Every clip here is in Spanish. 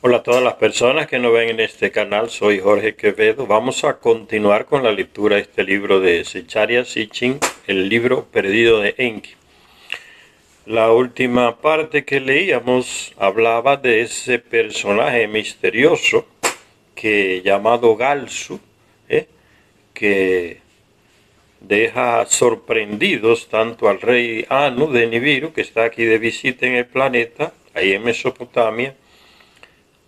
Hola a todas las personas que nos ven en este canal, soy Jorge Quevedo. Vamos a continuar con la lectura de este libro de Zecharia Sitchin, el libro perdido de Enki. La última parte que leíamos hablaba de ese personaje misterioso llamado Galsu, que deja sorprendidos tanto al rey Anu de Nibiru, que está aquí de visita en el planeta, ahí en Mesopotamia,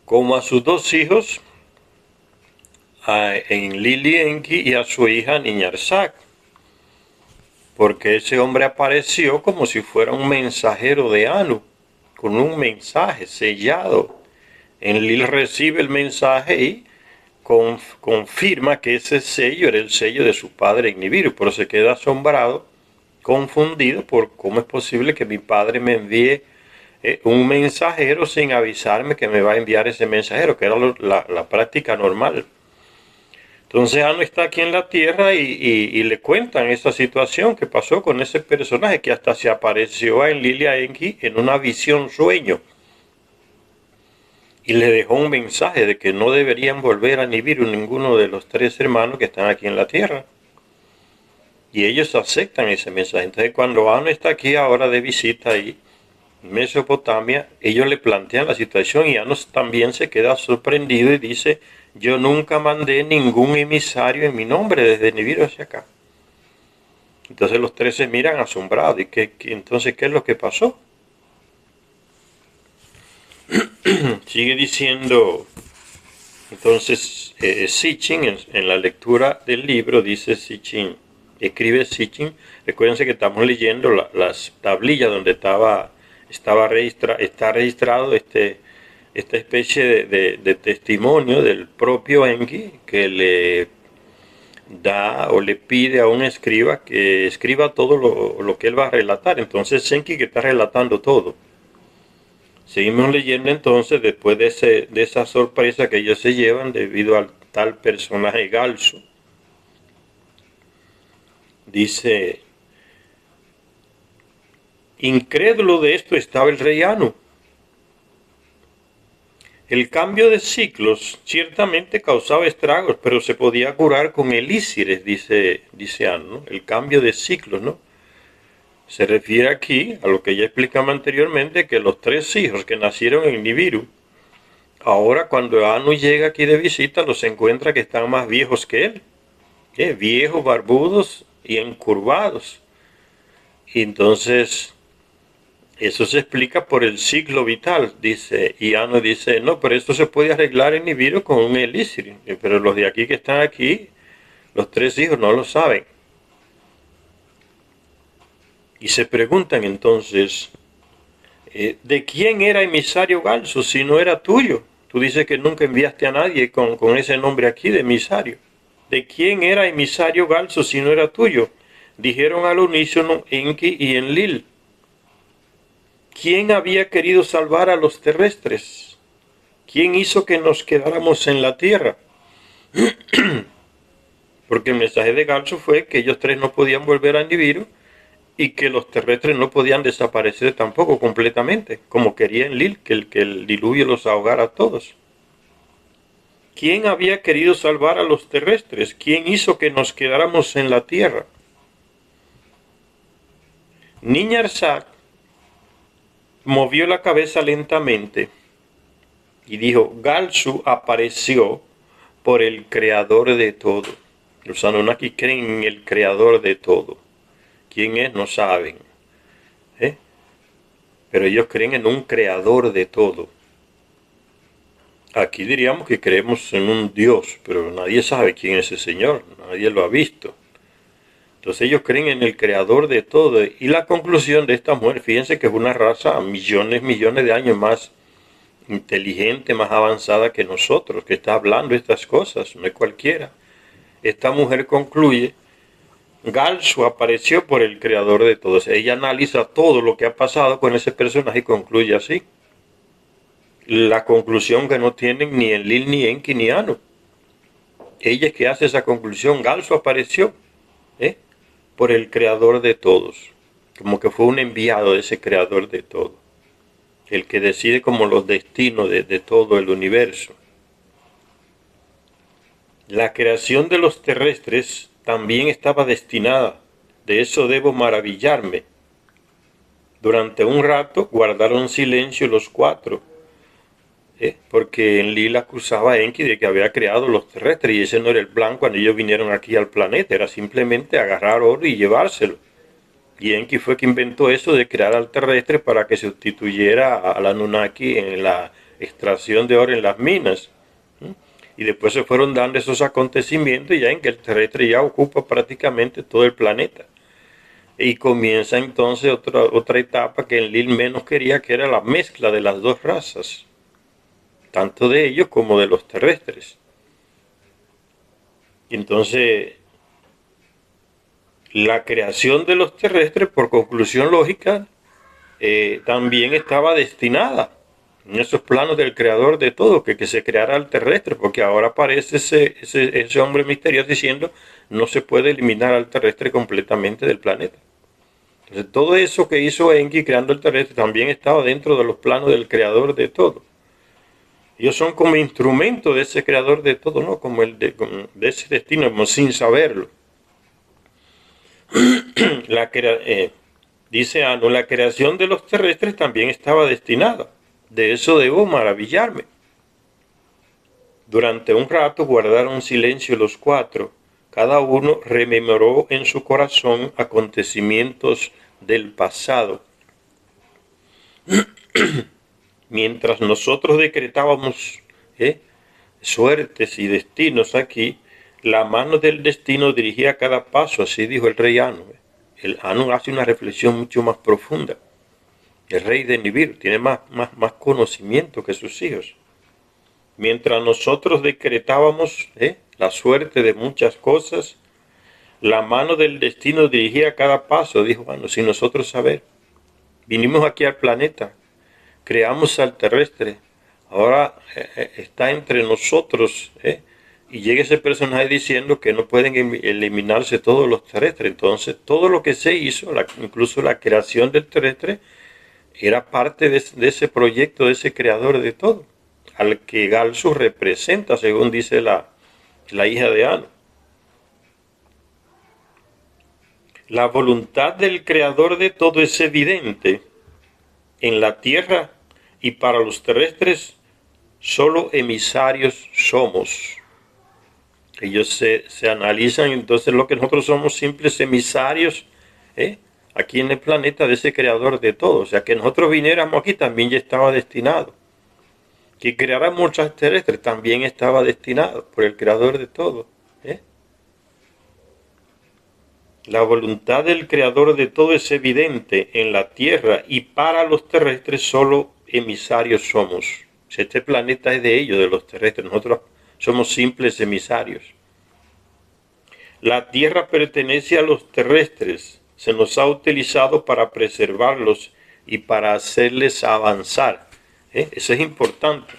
como a sus dos hijos, a Enlil y Enki, y a su hija Niñarsak, porque ese hombre apareció como si fuera un mensajero de Anu, con un mensaje sellado. Enlil recibe el mensaje y confirma que ese sello era el sello de su padre Nibiru, pero se queda asombrado, confundido por cómo es posible que mi padre me envíe un mensajero sin avisarme que me va a enviar ese mensajero, que era la práctica normal. Entonces Anu está aquí en la Tierra y le cuentan esa situación que pasó con ese personaje que hasta se apareció a Enlil y a Enki en una visión sueño. Y le dejó un mensaje de que no deberían volver a Nibiru ninguno de los tres hermanos que están aquí en la Tierra. Y ellos aceptan ese mensaje. Entonces cuando Anu está aquí ahora de visita ahí, en Mesopotamia, ellos le plantean la situación y Anu también se queda sorprendido y dice: yo nunca mandé ningún emisario en mi nombre desde Nibiru hacia acá. Entonces los tres se miran asombrados. ¿Y entonces qué es lo que pasó? Sigue diciendo, entonces Sitchin en la lectura del libro dice Sitchin, escribe Sitchin. Recuérdense que estamos leyendo las tablillas donde está registrado esta especie de testimonio del propio Enki, que le da o le pide a un escriba que escriba todo lo que él va a relatar. Entonces Enki que está relatando todo. Seguimos leyendo entonces después de esa sorpresa que ellos se llevan debido al tal personaje Galso. Dice: incrédulo de esto estaba el rey Anu. El cambio de ciclos ciertamente causaba estragos, pero se podía curar con elísires, dice Anu, ¿no? El cambio de ciclos, ¿no? Se refiere aquí a lo que ya explicamos anteriormente, que los tres hijos que nacieron en Nibiru, ahora cuando Anu llega aquí de visita, los encuentra que están más viejos que él, viejos, barbudos y encurvados. Y entonces eso se explica por el ciclo vital, dice, y Anu dice: no, pero esto se puede arreglar en Nibiru con un elixir, pero los de aquí que están aquí, los tres hijos, no lo saben. Y se preguntan entonces, ¿de quién era emisario Galso si no era tuyo? Tú dices que nunca enviaste a nadie con ese nombre aquí de emisario. ¿De quién era emisario Galso si no era tuyo? Dijeron al unísono Enki y Enlil. ¿Quién había querido salvar a los terrestres? ¿Quién hizo que nos quedáramos en la tierra? Porque el mensaje de Galso fue que ellos tres no podían volver a Nibiru y que los terrestres no podían desaparecer tampoco completamente, como quería Enlil, que el diluvio los ahogara a todos. ¿Quién había querido salvar a los terrestres? ¿Quién hizo que nos quedáramos en la tierra? Niñarsak movió la cabeza lentamente y dijo: Galsu apareció por el creador de todo. Los Anunnaki creen en el creador de todo. ¿Quién es? No saben. Pero ellos creen en un creador de todo. Aquí diríamos que creemos en un Dios, pero nadie sabe quién es ese Señor, nadie lo ha visto. Entonces ellos creen en el creador de todo. Y la conclusión de esta mujer, fíjense que es una raza millones de años más inteligente, más avanzada que nosotros, que está hablando estas cosas, no es cualquiera. Esta mujer concluye: Galsu apareció por el creador de todo. Ella analiza todo lo que ha pasado con ese personaje y concluye así. La conclusión que no tienen ni Enlil, ni Enki, ni Anu. Ella es que hace esa conclusión: Galsu apareció por el creador de todos, como que fue un enviado de ese creador de todo. el que decide como los destinos de todo el universo. La creación de los terrestres también estaba destinada, de eso debo maravillarme. Durante un rato guardaron silencio los cuatro, porque Enlil acusaba a Enki de que había creado los terrestres, y ese no era el plan cuando ellos vinieron aquí al planeta, era simplemente agarrar oro y llevárselo. Y Enki fue que inventó eso de crear al terrestre para que sustituyera al Anunnaki en la extracción de oro en las minas. Y después se fueron dando esos acontecimientos ya en que el terrestre ya ocupa prácticamente todo el planeta. Y comienza entonces otra etapa que Enlil menos quería, que era la mezcla de las dos razas, tanto de ellos como de los terrestres. Y entonces la creación de los terrestres, por conclusión lógica, también estaba destinada en esos planos del creador de todo, que se creara el terrestre, porque ahora aparece ese hombre misterioso diciendo no se puede eliminar al terrestre completamente del planeta. Entonces todo eso que hizo Enki creando el terrestre también estaba dentro de los planos del creador de todo. Ellos son como instrumento de ese creador de todo, ¿no? Como de ese destino, como sin saberlo. Dice Anu, la creación de los terrestres también estaba destinada. De eso debo maravillarme. Durante un rato guardaron silencio los cuatro. Cada uno rememoró en su corazón acontecimientos del pasado. Mientras nosotros decretábamos suertes y destinos aquí, la mano del destino dirigía cada paso, así dijo el rey Anu. El Anu hace una reflexión mucho más profunda. El rey de Nibiru tiene más conocimiento que sus hijos. Mientras nosotros decretábamos la suerte de muchas cosas, la mano del destino dirigía cada paso, dijo Anu, sin nosotros saber. Vinimos aquí al planeta, creamos al terrestre, ahora está entre nosotros, y llega ese personaje diciendo que no pueden eliminarse todos los terrestres. Entonces todo lo que se hizo, incluso la creación del terrestre, era parte de ese proyecto, de ese creador de todo, al que Galsu representa, según dice la hija de Anu. La voluntad del creador de todo es evidente. En la tierra y para los terrestres solo emisarios somos. Ellos se analizan, entonces lo que nosotros somos simples emisarios aquí en el planeta de ese creador de todo. O sea, que nosotros viniéramos aquí también ya estaba destinado. Que creáramos extraterrestres también estaba destinado por el creador de todo. La voluntad del creador de todo es evidente en la tierra y para los terrestres solo emisarios somos. Este planeta es de ellos, de los terrestres. Nosotros somos simples emisarios. La tierra pertenece a los terrestres. Se nos ha utilizado para preservarlos y para hacerles avanzar. Eso es importante,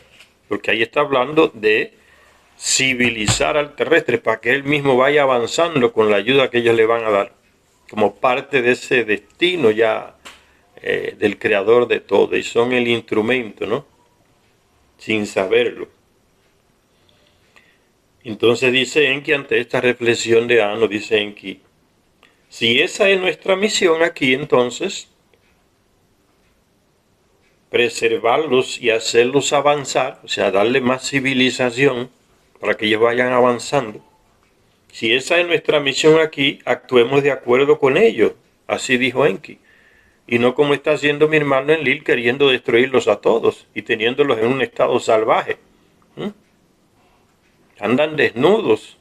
porque ahí está hablando de civilizar al terrestre para que él mismo vaya avanzando con la ayuda que ellos le van a dar, como parte de ese destino ya del creador de todo, y son el instrumento, ¿no? Sin saberlo. Entonces dice Enki, ante esta reflexión de Anu, dice Enki, si esa es nuestra misión aquí, entonces preservarlos y hacerlos avanzar, o sea, darle más civilización para que ellos vayan avanzando. Si esa es nuestra misión aquí, actuemos de acuerdo con ellos, así dijo Enki, y no como está haciendo mi hermano Enlil, queriendo destruirlos a todos y teniéndolos en un estado salvaje. Andan desnudos.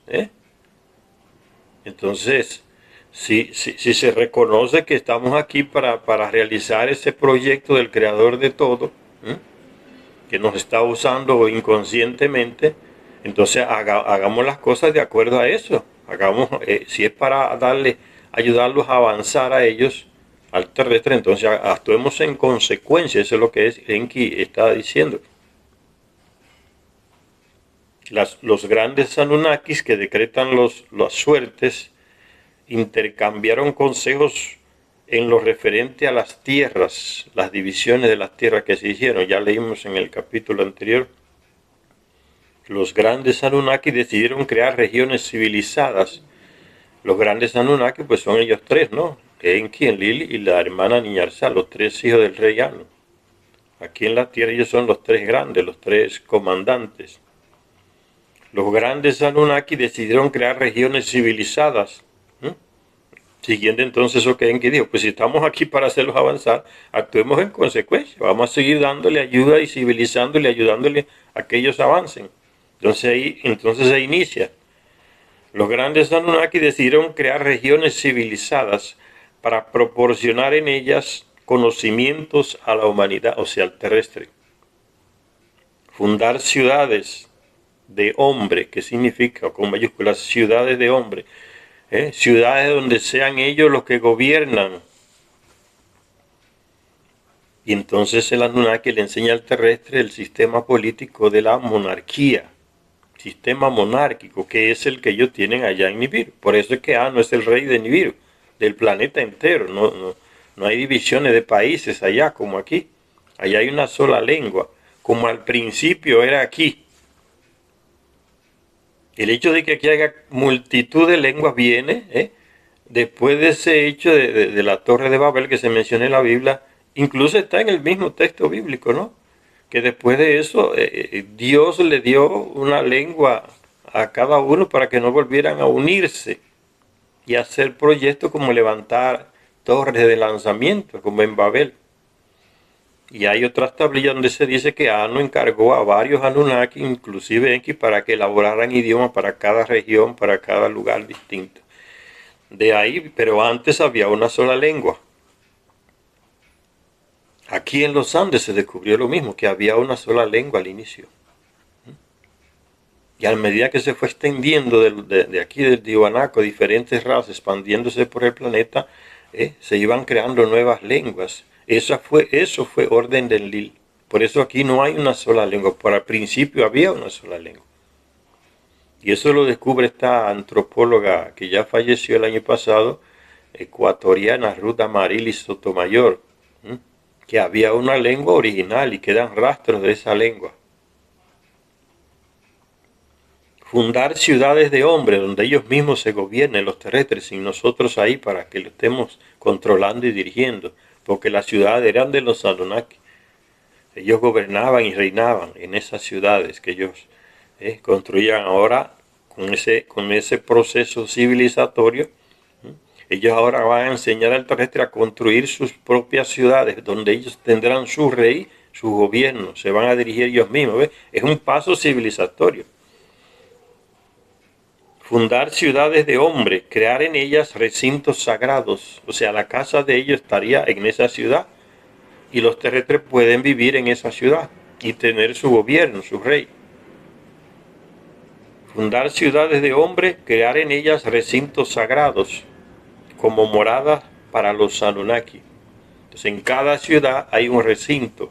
Entonces, si se reconoce que estamos aquí para realizar ese proyecto del creador de todo, que nos está usando inconscientemente, entonces hagamos las cosas de acuerdo a eso. Si es para ayudarlos a avanzar a ellos, al terrestre, entonces actuemos en consecuencia. Eso es lo que Enki está diciendo. Los grandes Anunnakis que decretan las suertes intercambiaron consejos en lo referente a las tierras, las divisiones de las tierras que se hicieron. Ya leímos en el capítulo anterior. Los grandes Anunnaki decidieron crear regiones civilizadas. Los grandes Anunnaki pues son ellos tres, ¿no? Enki, Enlil y la hermana Niñarsal, los tres hijos del rey Anu. Aquí en la tierra ellos son los tres grandes, los tres comandantes. Los grandes Anunnaki decidieron crear regiones civilizadas. Siguiendo entonces lo que Enki dijo, pues si estamos aquí para hacerlos avanzar, actuemos en consecuencia. Vamos a seguir dándole ayuda y civilizándole, ayudándole a que ellos avancen. Entonces se inicia. Los grandes Anunnaki decidieron crear regiones civilizadas para proporcionar en ellas conocimientos a la humanidad, o sea, al terrestre. Fundar ciudades de hombre, que significa con mayúsculas ciudades de hombre, ciudades donde sean ellos los que gobiernan. Y entonces el Anunnaki le enseña al terrestre el sistema político de la monarquía, sistema monárquico, que es el que ellos tienen allá en Nibiru. Por eso es que Anu es el rey de Nibiru, del planeta entero. No hay divisiones de países allá como aquí. Allá hay una sola lengua, como al principio era aquí. El hecho de que aquí haya multitud de lenguas viene después de ese hecho de la Torre de Babel que se menciona en la Biblia. Incluso está en el mismo texto bíblico, ¿no? Que después de eso Dios le dio una lengua a cada uno para que no volvieran a unirse y hacer proyectos como levantar torres de lanzamiento, como en Babel. Y hay otras tablillas donde se dice que Anu encargó a varios Anunnaki, inclusive Enki, para que elaboraran idiomas para cada región, para cada lugar distinto. De ahí, pero antes había una sola lengua. Aquí en los Andes se descubrió lo mismo, que había una sola lengua al inicio. Y a medida que se fue extendiendo de aquí del Tiwanaku, diferentes razas, expandiéndose por el planeta, se iban creando nuevas lenguas. Eso fue orden del Enlil. Por eso aquí no hay una sola lengua. Por al principio había una sola lengua. Y eso lo descubre esta antropóloga que ya falleció el año pasado, ecuatoriana, Ruth Amaryllis Sotomayor, que había una lengua original y quedan rastros de esa lengua. Fundar ciudades de hombres donde ellos mismos se gobiernen, los terrestres, sin nosotros ahí para que lo estemos controlando y dirigiendo, porque las ciudades eran de los Anunnaki. Ellos gobernaban y reinaban en esas ciudades que ellos construían ahora con ese proceso civilizatorio. Ellos ahora van a enseñar al terrestre a construir sus propias ciudades, donde ellos tendrán su rey, su gobierno, se van a dirigir ellos mismos. ¿Ves? Es un paso civilizatorio. Fundar ciudades de hombre, crear en ellas recintos sagrados. O sea, la casa de ellos estaría en esa ciudad y los terrestres pueden vivir en esa ciudad y tener su gobierno, su rey. Fundar ciudades de hombre, crear en ellas recintos sagrados como moradas para los Anunnaki. Entonces en cada ciudad hay un recinto.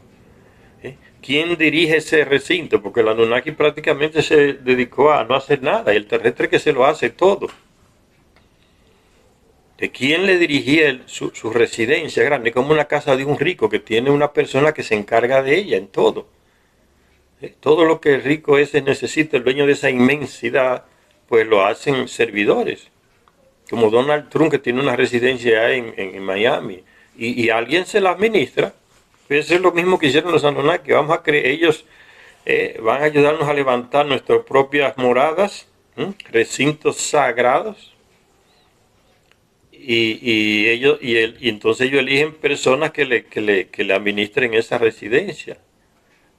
¿Quién dirige ese recinto? Porque el Anunnaki prácticamente se dedicó a no hacer nada, y el terrestre que se lo hace todo. ¿De quién le dirigía su residencia grande? Como una casa de un rico que tiene una persona que se encarga de ella en todo. Todo lo que el rico ese necesita, el dueño de esa inmensidad, pues lo hacen servidores. Como Donald Trump, que tiene una residencia en Miami, y alguien se la administra. Eso es lo mismo que hicieron los Anunnaki. Ellos van a ayudarnos a levantar nuestras propias moradas, recintos sagrados, y entonces ellos eligen personas que le administren esa residencia.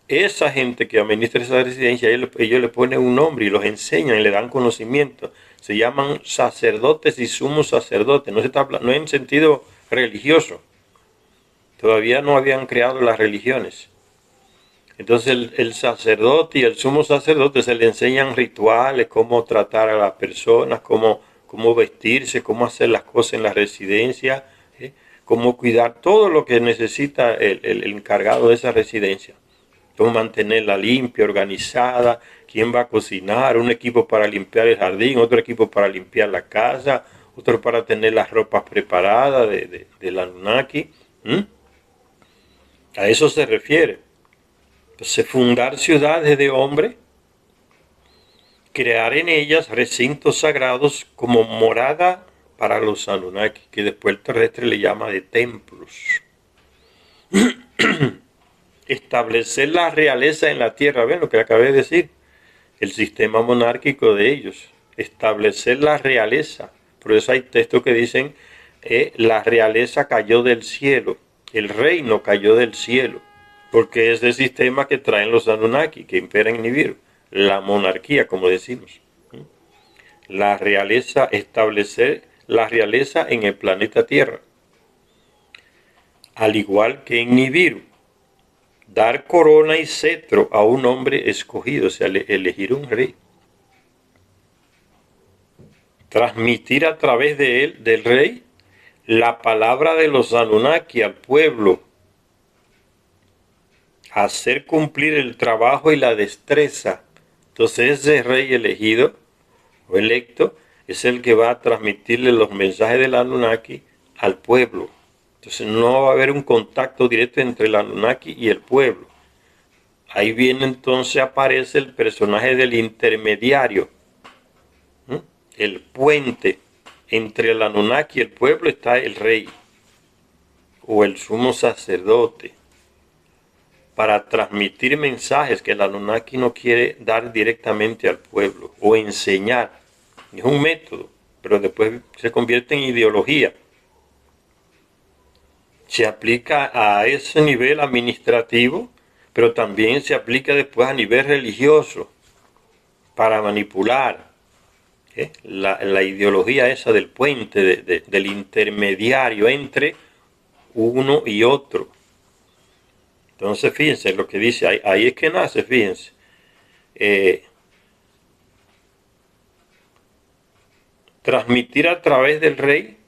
Esa gente que administra esa residencia, ellos le ponen un nombre y los enseñan y le dan conocimiento. Se llaman sacerdotes y sumos sacerdotes. No es en sentido religioso. Todavía no habían creado las religiones. Entonces el sacerdote y el sumo sacerdote se le enseñan rituales, cómo tratar a las personas, cómo vestirse, cómo hacer las cosas en la residencia, cómo cuidar todo lo que necesita el encargado de esa residencia. Cómo mantenerla limpia, organizada, quién va a cocinar, un equipo para limpiar el jardín, otro equipo para limpiar la casa, otro para tener las ropas preparadas del Anunnaki. A eso se refiere. Entonces, fundar ciudades de hombre, crear en ellas recintos sagrados como morada para los Anunnaki, que después el terrestre le llama de templos. Establecer la realeza en la tierra, ven lo que acabé de decir, el sistema monárquico de ellos, establecer la realeza. Por eso hay textos que dicen, la realeza cayó del cielo, el reino cayó del cielo, porque es el sistema que traen los Anunnaki, que imperan en Nibiru, la monarquía, como decimos. La realeza, establecer la realeza en el planeta Tierra. Al igual que en Nibiru, dar corona y cetro a un hombre escogido, o sea, elegir un rey. Transmitir a través de él, del rey, la palabra de los Anunnaki al pueblo. Hacer cumplir el trabajo y la destreza. Entonces ese rey elegido o electo es el que va a transmitirle los mensajes del Anunnaki al pueblo. Entonces no va a haber un contacto directo entre el Anunnaki y el pueblo. Ahí viene entonces, aparece el personaje del intermediario. El puente entre el Anunnaki y el pueblo está el rey o el sumo sacerdote, para transmitir mensajes que el Anunnaki no quiere dar directamente al pueblo o enseñar. Es un método, pero después se convierte en ideología. Se aplica a ese nivel administrativo, pero también se aplica después a nivel religioso para manipular la ideología esa del puente, del intermediario entre uno y otro. Entonces fíjense lo que dice, ahí es que nace, fíjense. Transmitir a través del rey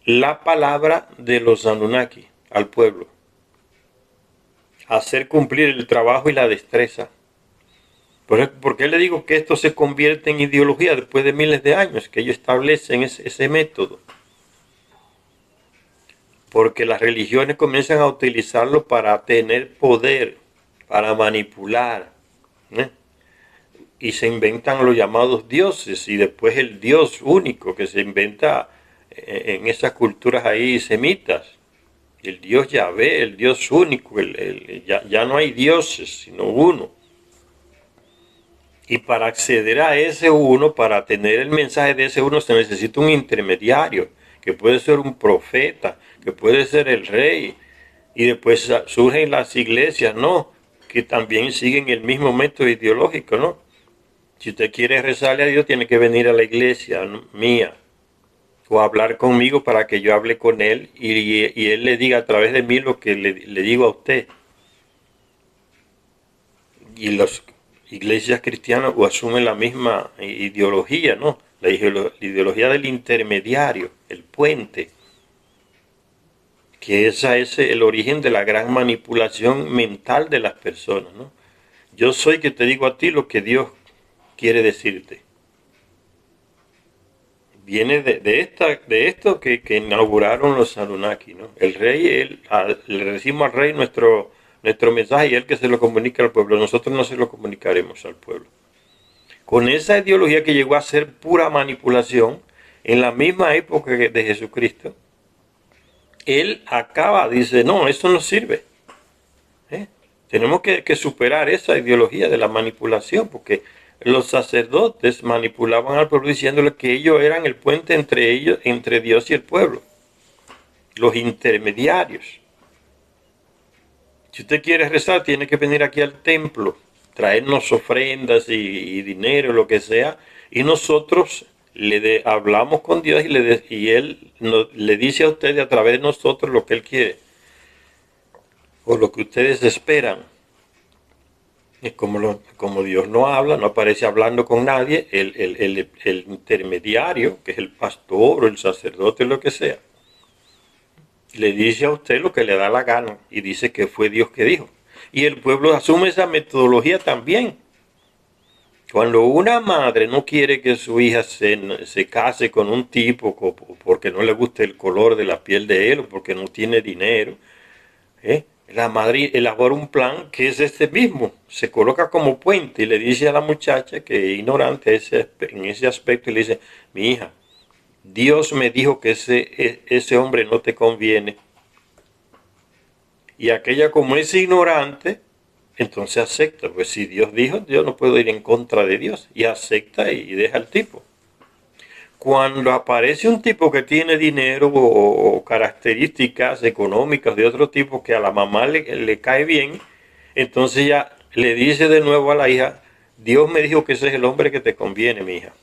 la palabra de los Anunnaki al pueblo. Hacer cumplir el trabajo y la destreza. ¿Por qué le digo que esto se convierte en ideología después de miles de años? Que ellos establecen ese método. Porque las religiones comienzan a utilizarlo para tener poder, para manipular. Y se inventan los llamados dioses, y después el dios único que se inventa en esas culturas ahí semitas. El dios Yahvé, el dios único, ya no hay dioses, sino uno. Y para acceder a ese uno, para tener el mensaje de ese uno, se necesita un intermediario, que puede ser un profeta, que puede ser el rey. Y después surgen las iglesias, ¿no? Que también siguen el mismo método ideológico, ¿no? Si usted quiere rezarle a Dios, tiene que venir a la iglesia mía o hablar conmigo para que yo hable con él y él le diga a través de mí lo que le digo a usted. Y las iglesias cristianas asumen la misma ideología, ¿no? La ideología del intermediario, el puente, que esa es el origen de la gran manipulación mental de las personas, ¿no? Yo soy que te digo a ti lo que Dios quiere decirte. Viene de esto que inauguraron los Anunnaki, ¿no? El rey, le decimos al rey nuestro mensaje y él que se lo comunica al pueblo. Nosotros no se lo comunicaremos al pueblo. Con esa ideología que llegó a ser pura manipulación, en la misma época de Jesucristo, él dice, no, eso no sirve. Tenemos que superar esa ideología de la manipulación, porque los sacerdotes manipulaban al pueblo diciéndole que ellos eran el puente entre Dios y el pueblo, los intermediarios. Si usted quiere rezar, tiene que venir aquí al templo, traernos ofrendas y dinero, lo que sea, y nosotros hablamos con Dios y Él le dice a ustedes a través de nosotros lo que Él quiere, o lo que ustedes esperan. Es como Dios no habla, no aparece hablando con nadie, el intermediario, que es el pastor o el sacerdote o lo que sea, le dice a usted lo que le da la gana y dice que fue Dios que dijo. Y el pueblo asume esa metodología también. Cuando una madre no quiere que su hija se case con un tipo porque no le gusta el color de la piel de él o porque no tiene dinero, la madre elabora un plan que es este mismo. Se coloca como puente y le dice a la muchacha que es ignorante en ese aspecto y le dice, mi hija, Dios me dijo que ese hombre no te conviene. Y aquella como es ignorante, entonces acepta. Pues si Dios dijo, yo no puedo ir en contra de Dios. Y acepta y deja al tipo. Cuando aparece un tipo que tiene dinero o características económicas de otro tipo que a la mamá le cae bien, entonces ya le dice de nuevo a la hija, Dios me dijo que ese es el hombre que te conviene, mi hija.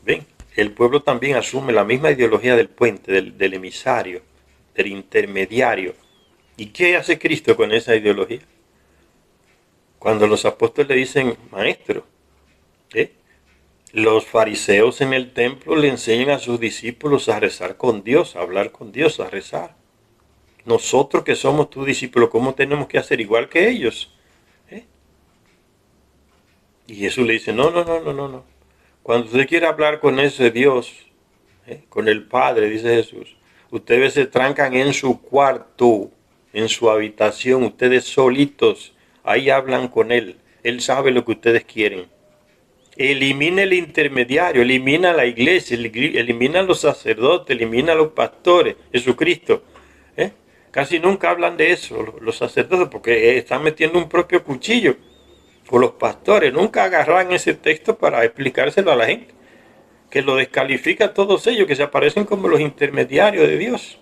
¿Ven? El pueblo también asume la misma ideología del puente, del emisario, del intermediario. ¿Y qué hace Cristo con esa ideología? Cuando los apóstoles le dicen, maestro, ¿eh? Los fariseos en el templo le enseñan a sus discípulos a rezar con Dios, a hablar con Dios, a rezar. Nosotros que somos tus discípulos, ¿cómo tenemos que hacer igual que ellos? ¿Eh? Y Jesús le dice, no, no, no, no, no, no. Cuando usted quiere hablar con ese Dios, con el Padre, dice Jesús, ustedes se trancan en su cuarto, en su habitación, ustedes solitos, ahí hablan con Él. Él sabe lo que ustedes quieren. Elimina el intermediario, elimina la iglesia, elimina los sacerdotes, elimina los pastores, Jesucristo. Casi nunca hablan de eso los sacerdotes porque están metiendo un propio cuchillo. O los pastores nunca agarran ese texto para explicárselo a la gente. Que lo descalifica a todos ellos, que se aparecen como los intermediarios de Dios.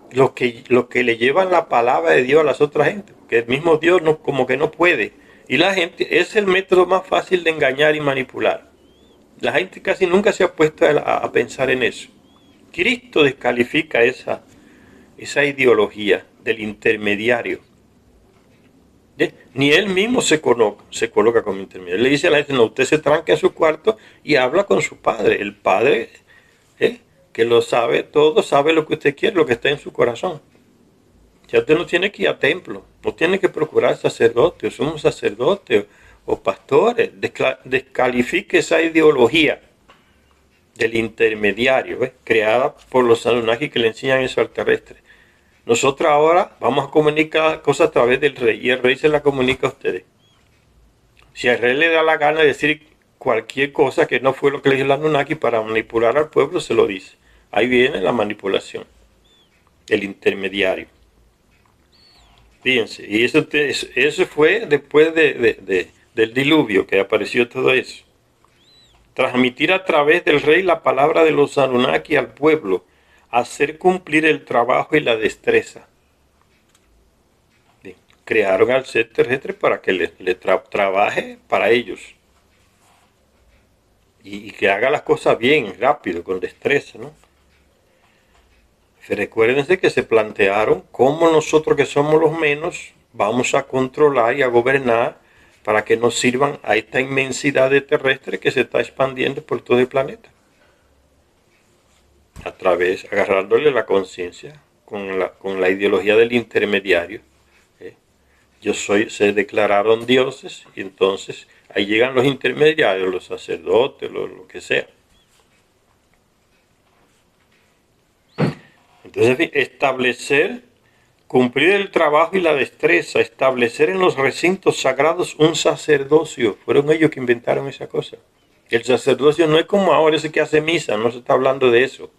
Los que le llevan la palabra de Dios a las otras gente. Que el mismo Dios no, como que no puede. Y la gente, es el método más fácil de engañar y manipular. La gente casi nunca se ha puesto a pensar en eso. Cristo descalifica esa ideología del intermediario. Ni él mismo se coloca como intermediario. Le dice a la gente, no, usted se tranca en su cuarto y habla con su padre. El padre, que lo sabe todo, sabe lo que usted quiere, lo que está en su corazón. Ya usted no tiene que ir a templo, no tiene que procurar sacerdote, o sumo sacerdote, o pastores. Descalifique esa ideología del intermediario, creada por los Anunnaki que le enseñan eso al terrestre. Nosotros ahora vamos a comunicar cosas a través del rey y el rey se la comunica a ustedes. Si al rey le da la gana de decir cualquier cosa que no fue lo que le dijo el Anunnaki para manipular al pueblo, se lo dice. Ahí viene la manipulación, el intermediario. Fíjense, y eso fue después del diluvio que apareció todo eso. Transmitir a través del rey la palabra de los Anunnaki al pueblo, hacer cumplir el trabajo y la destreza. Bien. Crearon al ser terrestre para que trabaje para ellos. Y que haga las cosas bien, rápido, con destreza, ¿no? Recuérdense que se plantearon cómo nosotros que somos los menos vamos a controlar y a gobernar para que nos sirvan a esta inmensidad de terrestre que se está expandiendo por todo el planeta. A través, agarrándole la conciencia con la ideología del intermediario. Se declararon dioses y entonces ahí llegan los intermediarios, los sacerdotes, lo que sea. Entonces, establecer, cumplir el trabajo y la destreza, establecer en los recintos sagrados un sacerdocio. Fueron ellos que inventaron esa cosa. El sacerdocio no es como ahora ese que hace misa, no se está hablando de eso.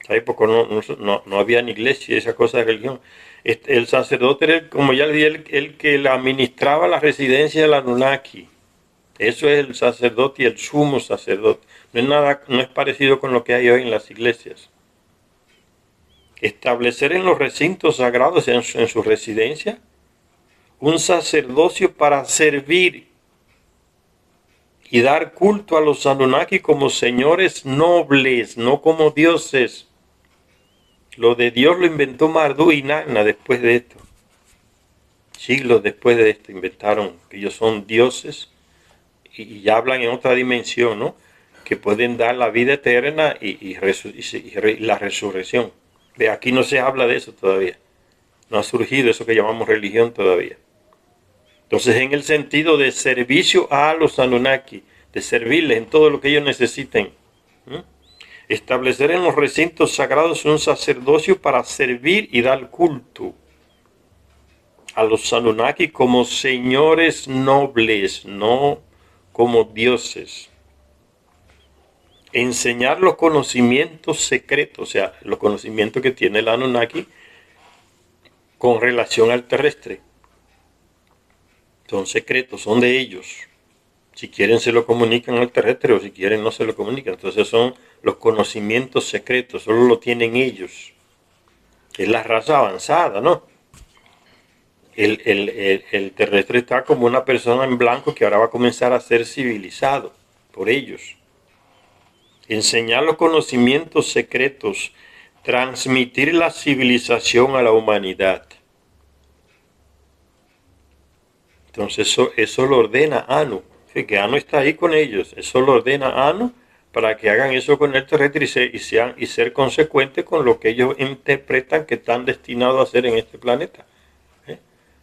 Ahí porque no había ni iglesia, esa cosa de religión. El sacerdote era, como ya le dije, el que la administraba la residencia de la Anunnaki. Eso es el sacerdote y el sumo sacerdote. No es parecido con lo que hay hoy en las iglesias. Establecer en los recintos sagrados, en su residencia, un sacerdocio para servir y dar culto a los Anunnaki como señores nobles, no como dioses. Lo de Dios lo inventó Marduk y Nana después de esto. Siglos después de esto inventaron que ellos son dioses y ya hablan en otra dimensión, ¿no? Que pueden dar la vida eterna y la resurrección. Aquí no se habla de eso todavía. No ha surgido eso que llamamos religión todavía. Entonces, en el sentido de servicio a los Anunnaki, de servirles en todo lo que ellos necesiten. Establecer en los recintos sagrados un sacerdocio para servir y dar culto a los Anunnaki como señores nobles, no como dioses. Enseñar los conocimientos secretos, o sea, los conocimientos que tiene el Anunnaki con relación al terrestre. Son secretos, son de ellos. Si quieren se lo comunican al terrestre o si quieren no se lo comunican. Entonces son los conocimientos secretos, solo lo tienen ellos. Es la raza avanzada, ¿no? El terrestre está como una persona en blanco que ahora va a comenzar a ser civilizado por ellos. Enseñar los conocimientos secretos, transmitir la civilización a la humanidad. Entonces eso lo ordena Anu. Que Anu está ahí con ellos. Eso lo ordena Anu para que hagan eso con el terrestre y ser consecuentes con lo que ellos interpretan que están destinados a hacer en este planeta.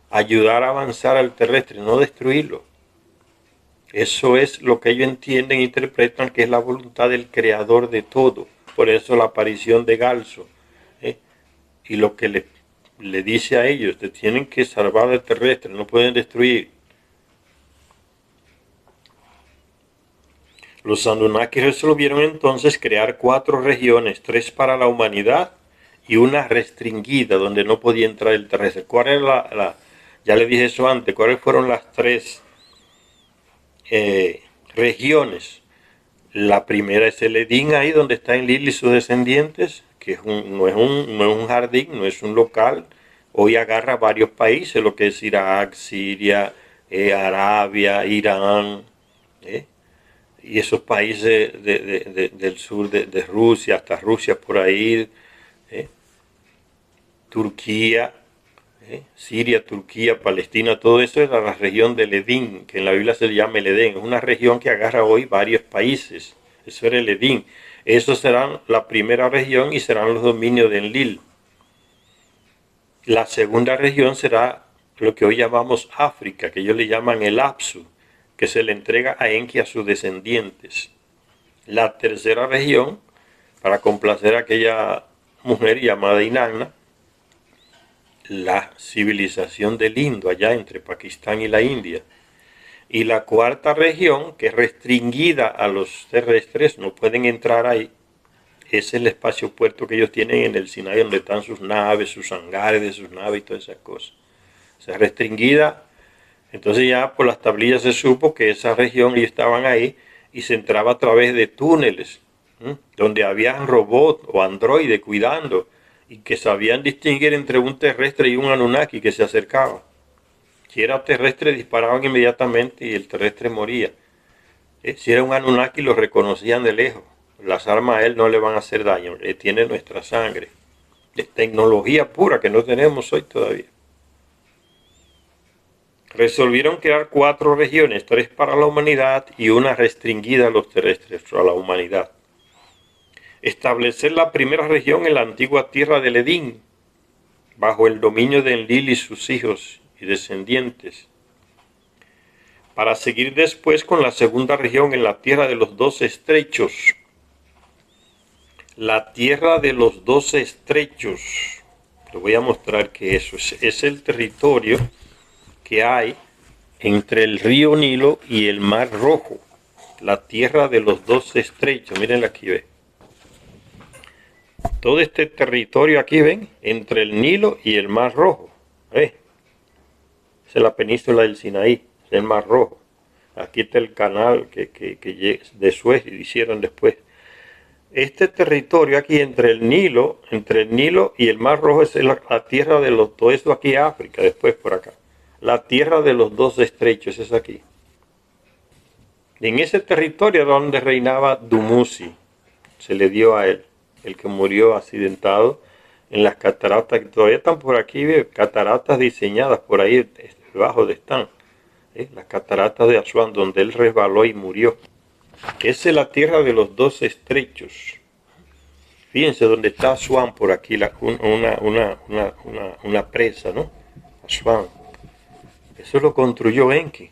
Ayudar a avanzar al terrestre, no destruirlo. Eso es lo que ellos entienden e interpretan que es la voluntad del creador de todo. Por eso la aparición de Galso. Y lo que le dice a ellos, te tienen que salvar del terrestre, no pueden destruir. Los Anunnaki resolvieron entonces crear 4 regiones, 3 para la humanidad y una restringida donde no podía entrar el terrestre. ¿Cuál es ya le dije eso antes, cuáles fueron las 3 regiones? La primera es el Edén, ahí donde está Enlil y sus descendientes, que no es un jardín, no es un local. Hoy agarra varios países, lo que es Irak, Siria, Arabia, Irán, y esos países del sur de Rusia, hasta Rusia por ahí, Turquía, Siria, Turquía, Palestina, todo eso era la región del Edén, que en la Biblia se le llama el Edén. Es una región que agarra hoy varios países. Eso era el Edén. Esos serán la primera región y serán los dominios de Enlil. La segunda región será lo que hoy llamamos África, que ellos le llaman el Apsu, que se le entrega a Enki a sus descendientes. La tercera región, para complacer a aquella mujer llamada Inanna, la civilización del Indo, allá entre Pakistán y la India. Y la cuarta región, que es restringida a los terrestres, no pueden entrar ahí, es el espacio puerto que ellos tienen en el Sinaí, donde están sus naves, sus hangares de sus naves y todas esas cosas. O sea, restringida. Entonces ya por las tablillas se supo que esa región ellos estaban ahí y se entraba a través de túneles, donde había robots o androides cuidando y que sabían distinguir entre un terrestre y un Anunnaki que se acercaba. Si era terrestre disparaban inmediatamente y el terrestre moría. Si era un Anunnaki lo reconocían de lejos. Las armas a él no le van a hacer daño, tiene nuestra sangre. Tecnología pura que no tenemos hoy todavía. Resolvieron crear 4 regiones, 3 para la humanidad y una restringida a los terrestres, a la humanidad. Establecer la primera región en la antigua tierra del Edén, bajo el dominio de Enlil y sus hijos y descendientes, para seguir después con la segunda región en la tierra de los 12 estrechos. La tierra de los 12 estrechos, te voy a mostrar que eso es el territorio que hay entre el río Nilo y el Mar Rojo, la tierra de los 12 estrechos, miren aquí, ven. Todo este territorio aquí, ven, entre el Nilo y el Mar Rojo, esa es la península del Sinaí, es el Mar Rojo. Aquí está el canal de Suez y hicieron después. Este territorio aquí entre el Nilo y el Mar Rojo es la tierra de los, todo esto aquí África, después por acá. La tierra de los 12 estrechos es aquí. Y en ese territorio era donde reinaba Dumuzi, se le dio a él, el que murió accidentado en las cataratas, que todavía están por aquí, cataratas diseñadas por ahí debajo de están, las cataratas de Asuán, donde él resbaló y murió. Esa es la tierra de los 12 estrechos. Fíjense donde está Asuán por aquí, una presa, ¿no? Asuán. Eso lo construyó Enki.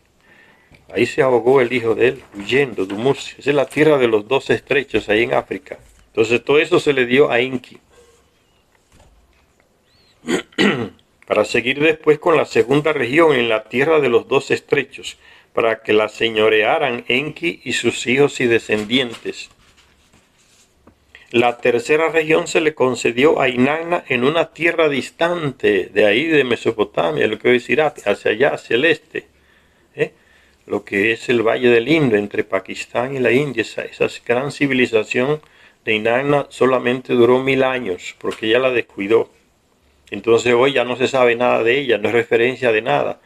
Ahí se ahogó el hijo de él, huyendo, Dumuzi. Esa es la tierra de los 12 estrechos, ahí en África. Entonces todo eso se le dio a Enki. Para seguir después con la segunda región en la tierra de los 12 estrechos, para que la señorearan Enki y sus hijos y descendientes. La tercera región se le concedió a Inanna en una tierra distante, de ahí de Mesopotamia, lo que decir hacia allá, hacia el este. Lo que es el Valle del Indo, entre Pakistán y la India, esa gran civilización de Inanna solamente duró 1000 años, porque ella la descuidó. Entonces hoy ya no se sabe nada de ella, no es referencia de nada.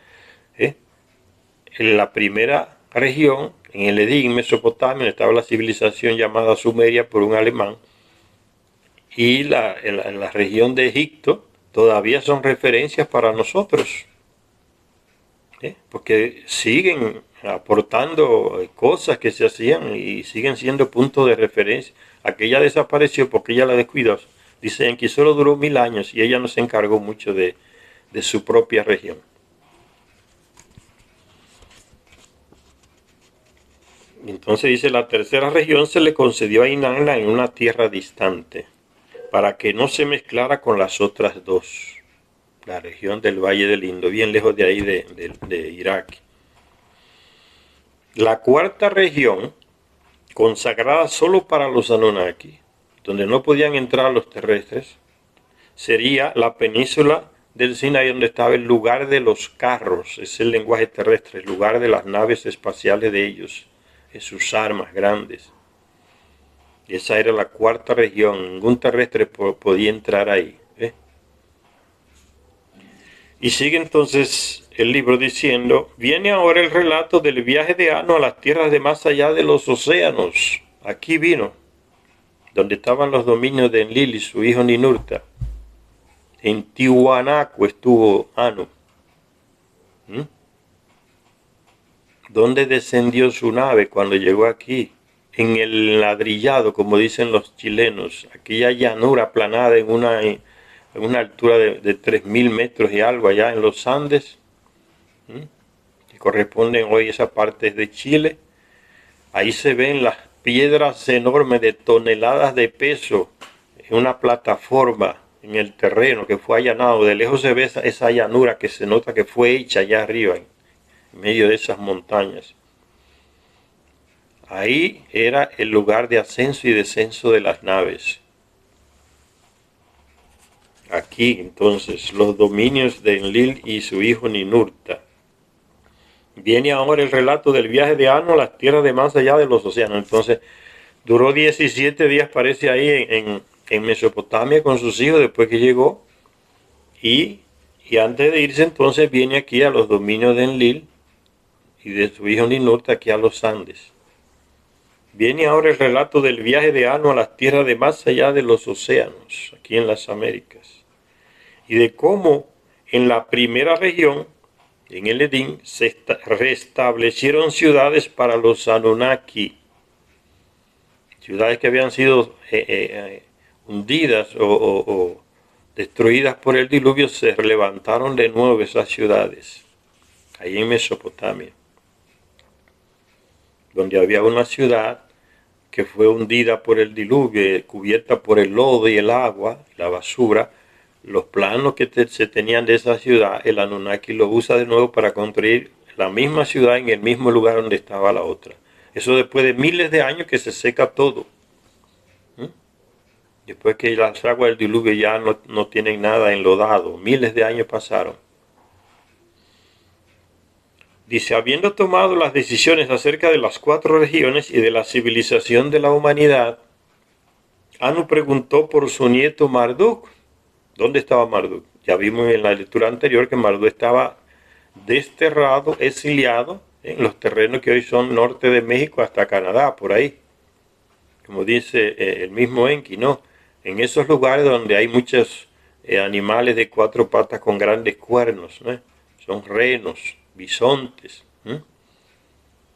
En la primera región, en el Edén, Mesopotamia, estaba la civilización llamada Sumeria por un alemán, y en la región de Egipto todavía son referencias para nosotros. Porque siguen aportando cosas que se hacían y siguen siendo puntos de referencia. Aquella desapareció porque ella la descuidó. Dicen que solo duró 1000 años y ella no se encargó mucho de su propia región. Entonces dice, la tercera región se le concedió a Inanna en una tierra distante, para que no se mezclara con las otras dos. La región del Valle del Indo, bien lejos de ahí de Irak. La cuarta región, consagrada solo para los Anunnaki, donde no podían entrar los terrestres, sería la península del Sinaí, donde estaba el lugar de los carros, es el lenguaje terrestre, el lugar de las naves espaciales de ellos, de sus armas grandes. Y esa era la cuarta región, ningún terrestre podía entrar ahí. Y sigue entonces el libro diciendo, viene ahora el relato del viaje de Anu a las tierras de más allá de los océanos. Aquí vino, donde estaban los dominios de Enlil y su hijo Ninurta. En Tiwanaku estuvo Anu. ¿Dónde descendió su nave cuando llegó aquí? En el ladrillado, como dicen los chilenos, aquella llanura aplanada en una altura de 3000 metros y algo allá en los Andes, que corresponden hoy a esa parte de Chile. Ahí se ven las piedras enormes de toneladas de peso en una plataforma en el terreno que fue allanado. De lejos se ve esa llanura que se nota que fue hecha allá arriba, en medio de esas montañas. Ahí era el lugar de ascenso y descenso de las naves. Aquí entonces los dominios de Enlil y su hijo Ninurta. Viene ahora el relato del viaje de Anu a las tierras de más allá de los océanos. Entonces duró 17 días, parece, ahí en Mesopotamia con sus hijos después que llegó. Y antes de irse entonces viene aquí a los dominios de Enlil y de su hijo Ninurta, aquí a los Andes. Viene ahora el relato del viaje de Anu a las tierras de más allá de los océanos, aquí en las Américas. Y de cómo en la primera región, en el Edén, se restablecieron ciudades para los Anunnaki. Ciudades que habían sido hundidas o destruidas por el diluvio, se levantaron de nuevo esas ciudades, ahí en Mesopotamia, donde había una ciudad que fue hundida por el diluvio, cubierta por el lodo y el agua, la basura. Los planos que se tenían de esa ciudad, el Anunnaki lo usa de nuevo para construir la misma ciudad en el mismo lugar donde estaba la otra. Eso después de miles de años que se seca todo. Después que las aguas del diluvio ya no tienen nada enlodado. Miles de años pasaron. Dice, habiendo tomado las decisiones acerca de las 4 regiones y de la civilización de la humanidad, Anu preguntó por su nieto Marduk. ¿Dónde estaba Marduk? Ya vimos en la lectura anterior que Marduk estaba desterrado, exiliado en los terrenos que hoy son norte de México hasta Canadá, por ahí. Como dice el mismo Enki, ¿no? En esos lugares donde hay muchos animales de 4 patas con grandes cuernos, ¿no? Son renos, bisontes.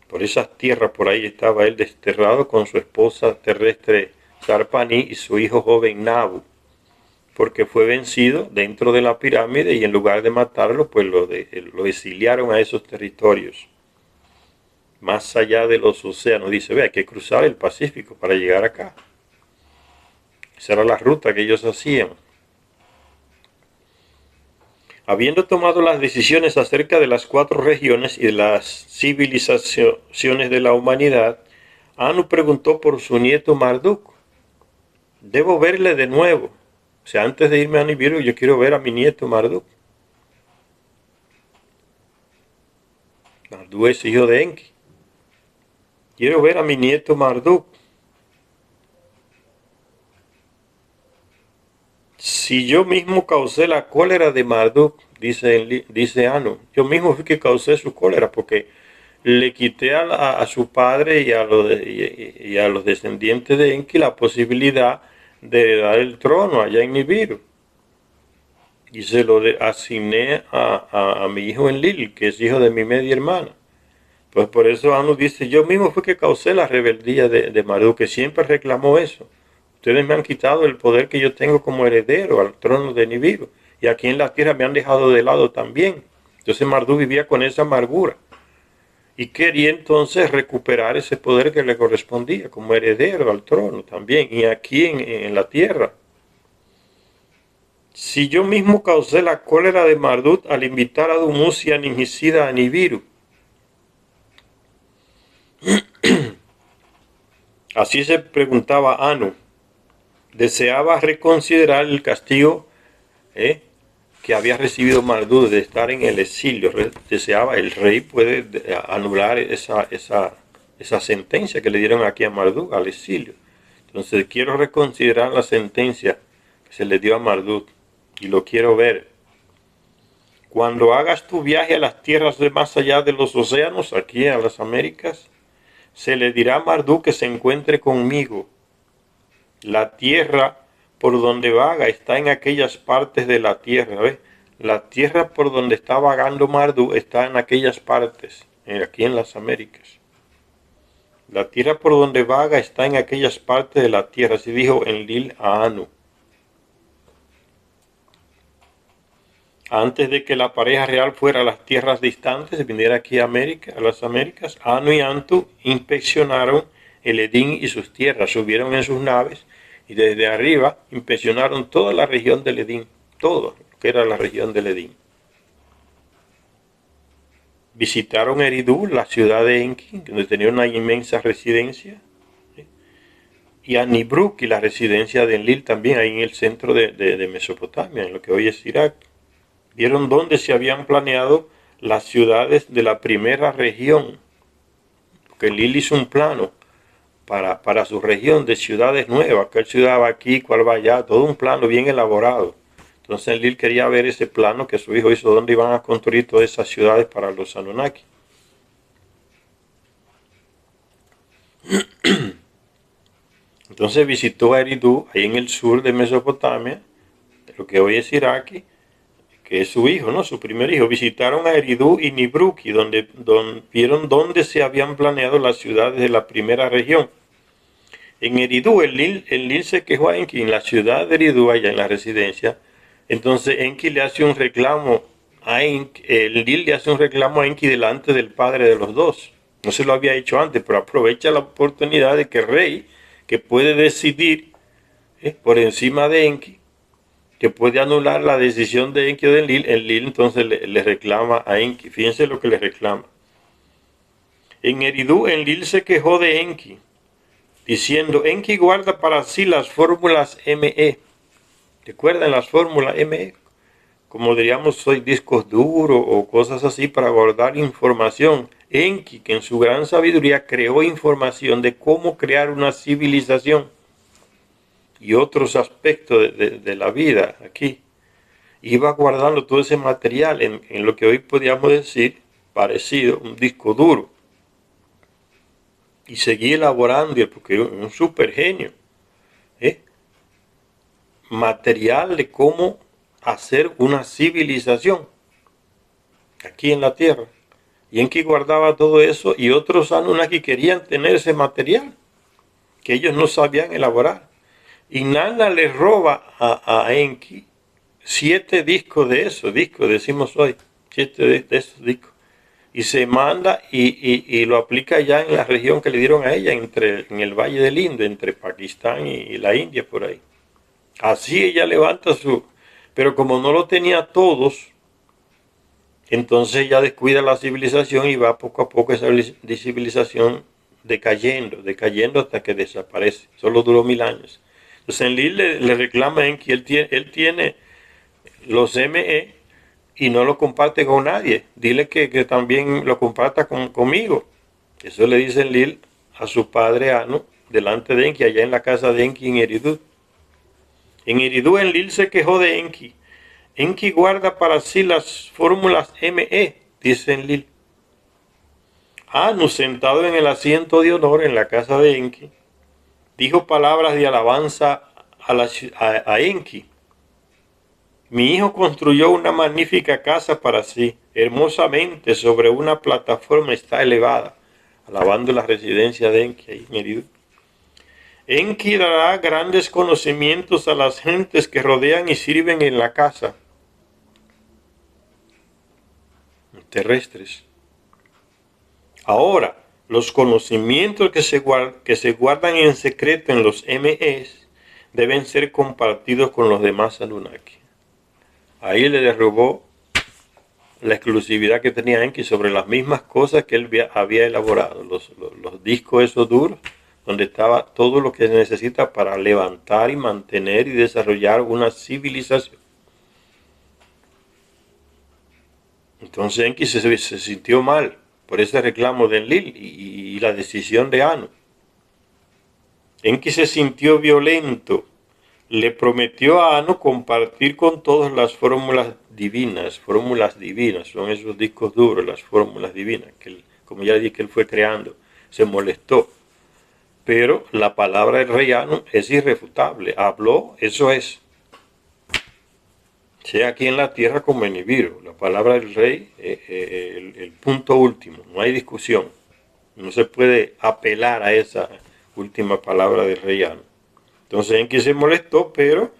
Por esas tierras por ahí estaba él desterrado con su esposa terrestre Sarpaní y su hijo joven Nabu, porque fue vencido dentro de la pirámide y en lugar de matarlo, pues lo exiliaron a esos territorios. Más allá de los océanos, dice, ve, hay que cruzar el Pacífico para llegar acá. Esa era la ruta que ellos hacían. Habiendo tomado las decisiones acerca de las 4 regiones y de las civilizaciones de la humanidad, Anu preguntó por su nieto Marduk. Debo verle de nuevo. O sea, antes de irme a Nibiru, yo quiero ver a mi nieto Marduk. Marduk es hijo de Enki. Quiero ver a mi nieto Marduk. Si yo mismo causé la cólera de Marduk, dice Anu, yo mismo fui que causé su cólera, porque le quité a su padre y a los descendientes de Enki la posibilidad de dar el trono allá en Nibiru. Y se lo asigné a mi hijo Enlil, que es hijo de mi media hermana. Pues por eso Anu dice, yo mismo fui que causé la rebeldía de Marduk, que siempre reclamó eso. Ustedes me han quitado el poder que yo tengo como heredero al trono de Nibiru. Y aquí en la tierra me han dejado de lado también. Entonces Marduk vivía con esa amargura. Y quería entonces recuperar ese poder que le correspondía como heredero al trono también. Y aquí en la tierra. Si yo mismo causé la cólera de Marduk al invitar a Dumuzi a Nimicida a Nibiru. Así se preguntaba Anu. Deseaba reconsiderar el castigo que había recibido Marduk de estar en el exilio. Deseaba, el rey puede anular esa sentencia que le dieron aquí a Marduk, al exilio. Entonces quiero reconsiderar la sentencia que se le dio a Marduk y lo quiero ver. Cuando hagas tu viaje a las tierras de más allá de los océanos, aquí a las Américas, se le dirá a Marduk que se encuentre conmigo. La tierra por donde vaga está en aquellas partes de la tierra. ¿Ves? La tierra por donde está vagando Marduk está en aquellas partes, aquí en las Américas. La tierra por donde vaga está en aquellas partes de la tierra, así dijo Enlil a Anu. Antes de que la pareja real fuera a las tierras distantes, viniera aquí a las Américas, Anu y Antu inspeccionaron el Edén y sus tierras, subieron en sus naves y desde arriba inspeccionaron toda la región del Edén, todo lo que era la región del Edén. Visitaron Eridu, la ciudad de Enki, donde tenía una inmensa residencia, y a Nibruk, y la residencia de Enlil también, ahí en el centro de Mesopotamia, en lo que hoy es Irak. Vieron dónde se habían planeado las ciudades de la primera región, porque Enlil hizo un plano para su región de ciudades nuevas, cuál ciudad va aquí, cuál va allá, todo un plano bien elaborado. Entonces Enlil quería ver ese plano que su hijo hizo, dónde iban a construir todas esas ciudades para los Anunnaki. Entonces visitó a Eridu, ahí en el sur de Mesopotamia, de lo que hoy es Irak, que es su hijo, ¿no? Su primer hijo. Visitaron a Eridu y Nibruki, donde vieron dónde se habían planeado las ciudades de la primera región. En Eridu, Enlil se quejó a Enki, en la ciudad de Eridu, allá en la residencia. Entonces Enki le hace un reclamo a Enki, Enlil le hace un reclamo a Enki delante del padre de los dos. No se lo había hecho antes, pero aprovecha la oportunidad de que el rey, que puede decidir por encima de Enki, que puede anular la decisión de Enki o de Enlil entonces le reclama a Enki. Fíjense lo que le reclama. En Eridu, Enlil se quejó de Enki, diciendo, Enki guarda para sí las fórmulas ME. ¿Recuerdan las fórmulas ME? Como diríamos, soy discos duros o cosas así para guardar información. Enki, que en su gran sabiduría creó información de cómo crear una civilización y otros aspectos de la vida aquí. Iba guardando todo ese material en lo que hoy podríamos decir parecido, un disco duro. Y seguía elaborando, porque era un super genio. Material de cómo hacer una civilización aquí en la Tierra. Y Enki guardaba todo eso y otros Anunnaki querían tener ese material que ellos no sabían elaborar. Y Nana le roba a Enki 7 discos de esos discos, decimos hoy, 7 de esos discos. Y se manda y lo aplica ya en la región que le dieron a ella, en el Valle del Indo, entre Pakistán y la India, por ahí. Así ella levanta su... Pero como no lo tenía todos, entonces ella descuida la civilización y va poco a poco esa civilización decayendo hasta que desaparece. Solo duró 1000 años. Entonces Enlil le reclama en que él tiene los ME y no lo comparte con nadie. Dile que también lo comparta conmigo. Eso le dice Enlil a su padre Anu delante de Enki, allá en la casa de Enki en Eridu. En Eridu Enlil se quejó de Enki. Enki guarda para sí las fórmulas ME, dice Enlil. Anu, sentado en el asiento de honor en la casa de Enki, dijo palabras de alabanza a Enki. Mi hijo construyó una magnífica casa para sí, hermosamente sobre una plataforma está elevada, alabando la residencia de Enki ahí en Eridu. Enki dará grandes conocimientos a las gentes que rodean y sirven en la casa terrestres. Ahora, los conocimientos que se guardan en secreto en los MEs deben ser compartidos con los demás Anunnaki. Ahí le derrubó la exclusividad que tenía Enki sobre las mismas cosas que él había elaborado, los discos esos duros, donde estaba todo lo que se necesita para levantar y mantener y desarrollar una civilización. Entonces Enki se sintió mal por ese reclamo de Enlil y la decisión de Anu. Enki se sintió violento. Le prometió a Anu compartir con todos las fórmulas divinas, son esos discos duros, las fórmulas divinas, que él, como ya dije que él fue creando, se molestó. Pero la palabra del rey Anu es irrefutable, habló, eso es. Sea aquí en la tierra como en Nibiru, la palabra del rey el punto último, no hay discusión. No se puede apelar a esa última palabra del rey Anu. Entonces Enki se molestó, pero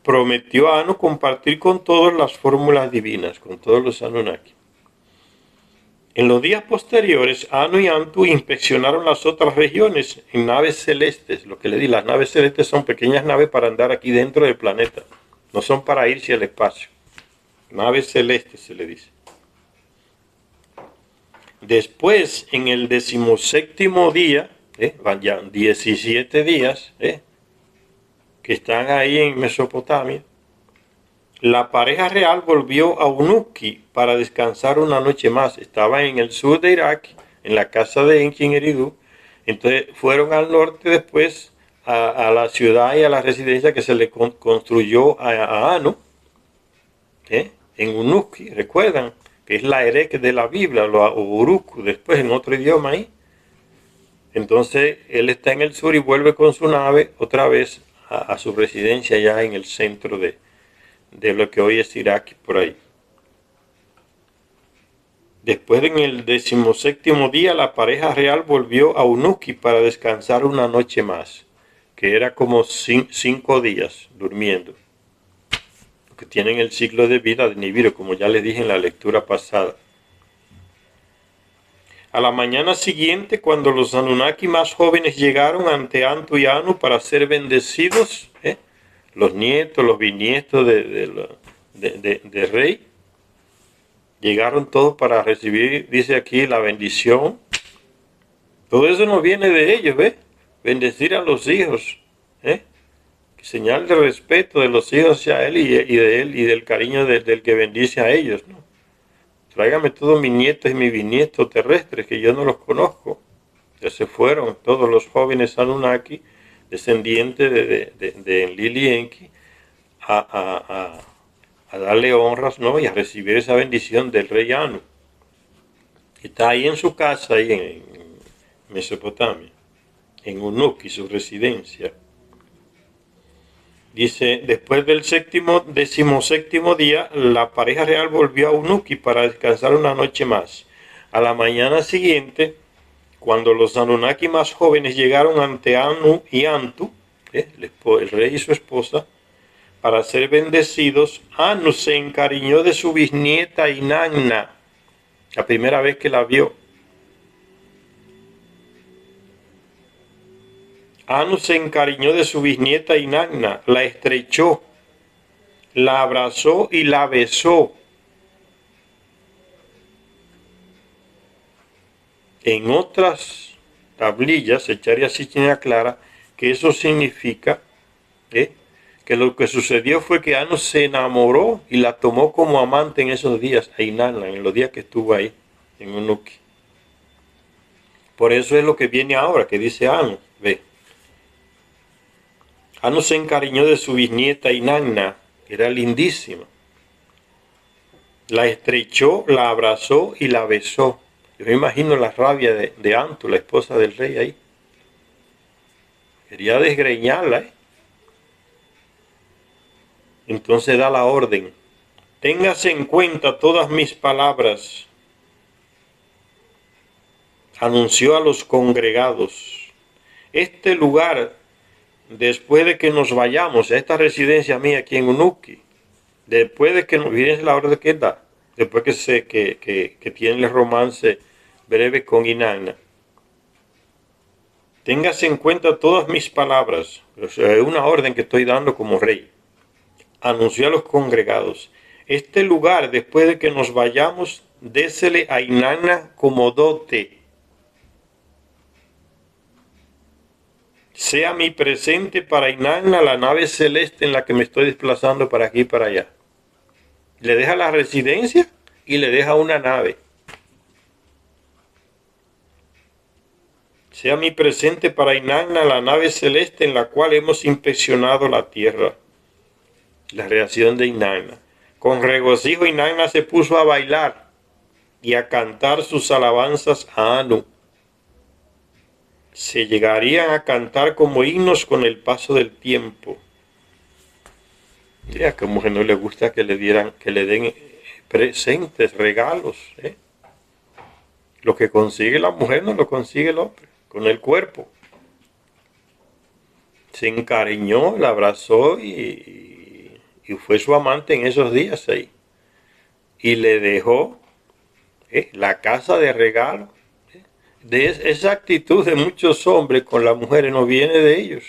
prometió a Anu compartir con todos las fórmulas divinas, con todos los Anunnaki. En los días posteriores, Anu y Antu inspeccionaron las otras regiones en naves celestes. Lo que le di, las naves celestes son pequeñas naves para andar aquí dentro del planeta. No son para irse al espacio. Naves celestes se le dice. Después, en el 17º día, van ya 17 días, que están ahí en Mesopotamia, la pareja real volvió a Unuki para descansar una noche más. Estaba en el sur de Irak, en la casa de Enki en Eridu. Entonces fueron al norte después a la ciudad y a la residencia que se le construyó a Anu, en Unuki, recuerdan, que es la Erek de la Biblia, o Uruku, después en otro idioma ahí. Entonces él está en el sur y vuelve con su nave otra vez a su residencia ya en el centro de lo que hoy es Irak, por ahí. Después, en el 17º día, la pareja real volvió a Unuki para descansar una noche más, que era como 5 días durmiendo, que tienen el ciclo de vida de Nibiru, como ya les dije en la lectura pasada. A la mañana siguiente, cuando los Anunnaki más jóvenes llegaron ante Antu y Anu para ser bendecidos, los nietos, los bisnietos de rey, llegaron todos para recibir, dice aquí, la bendición. Todo eso no viene de ellos, ¿ves? Bendecir a los hijos, señal de respeto de los hijos hacia él y de él y del cariño del que bendice a ellos, ¿no? Tráigame todos mis nietos y mis bisnietos terrestres, que yo no los conozco. Ya se fueron todos los jóvenes Anunnaki, descendientes de Enlil y Enki, a darle honras, ¿no? Y a recibir esa bendición del rey Anu. Está ahí en su casa, ahí en Mesopotamia, en Unuki, su residencia. Dice, después del 17º día, la pareja real volvió a Unuki para descansar una noche más. A la mañana siguiente, cuando los Anunnaki más jóvenes llegaron ante Anu y Antu el rey y su esposa, para ser bendecidos. Anu se encariñó de su bisnieta Inanna, la primera vez que la vio. Anu se encariñó de su bisnieta Inanna, la estrechó, la abrazó y la besó. En otras tablillas, Secharia Sitchin aclara que eso significa que lo que sucedió fue que Anu se enamoró y la tomó como amante en esos días, a Inanna, en los días que estuvo ahí, en Unuki. Por eso es lo que viene ahora, que dice Anu, ve. Anu se encariñó de su bisnieta Inanna, era lindísima. La estrechó, la abrazó y la besó. Yo me imagino la rabia de Antu, la esposa del rey ahí. Quería desgreñarla, Entonces da la orden. Téngase en cuenta todas mis palabras. Anunció a los congregados. Este lugar, después de que nos vayamos a esta residencia mía aquí en Unuki, después de que nos viene la orden que da, después que tiene el romance breve con Inanna, téngase en cuenta todas mis palabras. Es una orden que estoy dando como rey. Anunció a los congregados. Este lugar, después de que nos vayamos, désele a Inanna como dote. Sea mi presente para Inanna la nave celeste en la que me estoy desplazando para aquí y para allá. Le deja la residencia y le deja una nave. Sea mi presente para Inanna la nave celeste en la cual hemos inspeccionado la tierra. La reacción de Inanna. Con regocijo Inanna se puso a bailar y a cantar sus alabanzas a Anu. Se llegarían a cantar como himnos con el paso del tiempo. Ya que a mujer no le gusta que le den presentes, regalos. Lo que consigue la mujer no lo consigue el hombre, con el cuerpo. Se encariñó, la abrazó y fue su amante en esos días ahí. Y le dejó la casa de regalo. De esa actitud de muchos hombres con las mujeres no viene de ellos.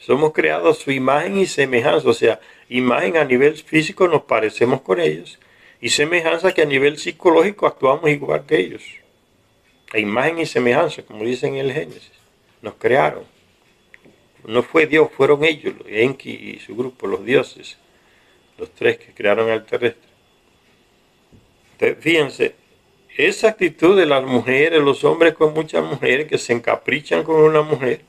Somos creados a su imagen y semejanza, o sea, imagen a nivel físico nos parecemos con ellos y semejanza que a nivel psicológico actuamos igual que ellos. A imagen y semejanza, como dicen en el Génesis, nos crearon. No fue Dios, fueron ellos, Enki y su grupo, los dioses, los tres que crearon al terrestre. Entonces, fíjense, esa actitud de las mujeres, los hombres con muchas mujeres que se encaprichan con una mujer,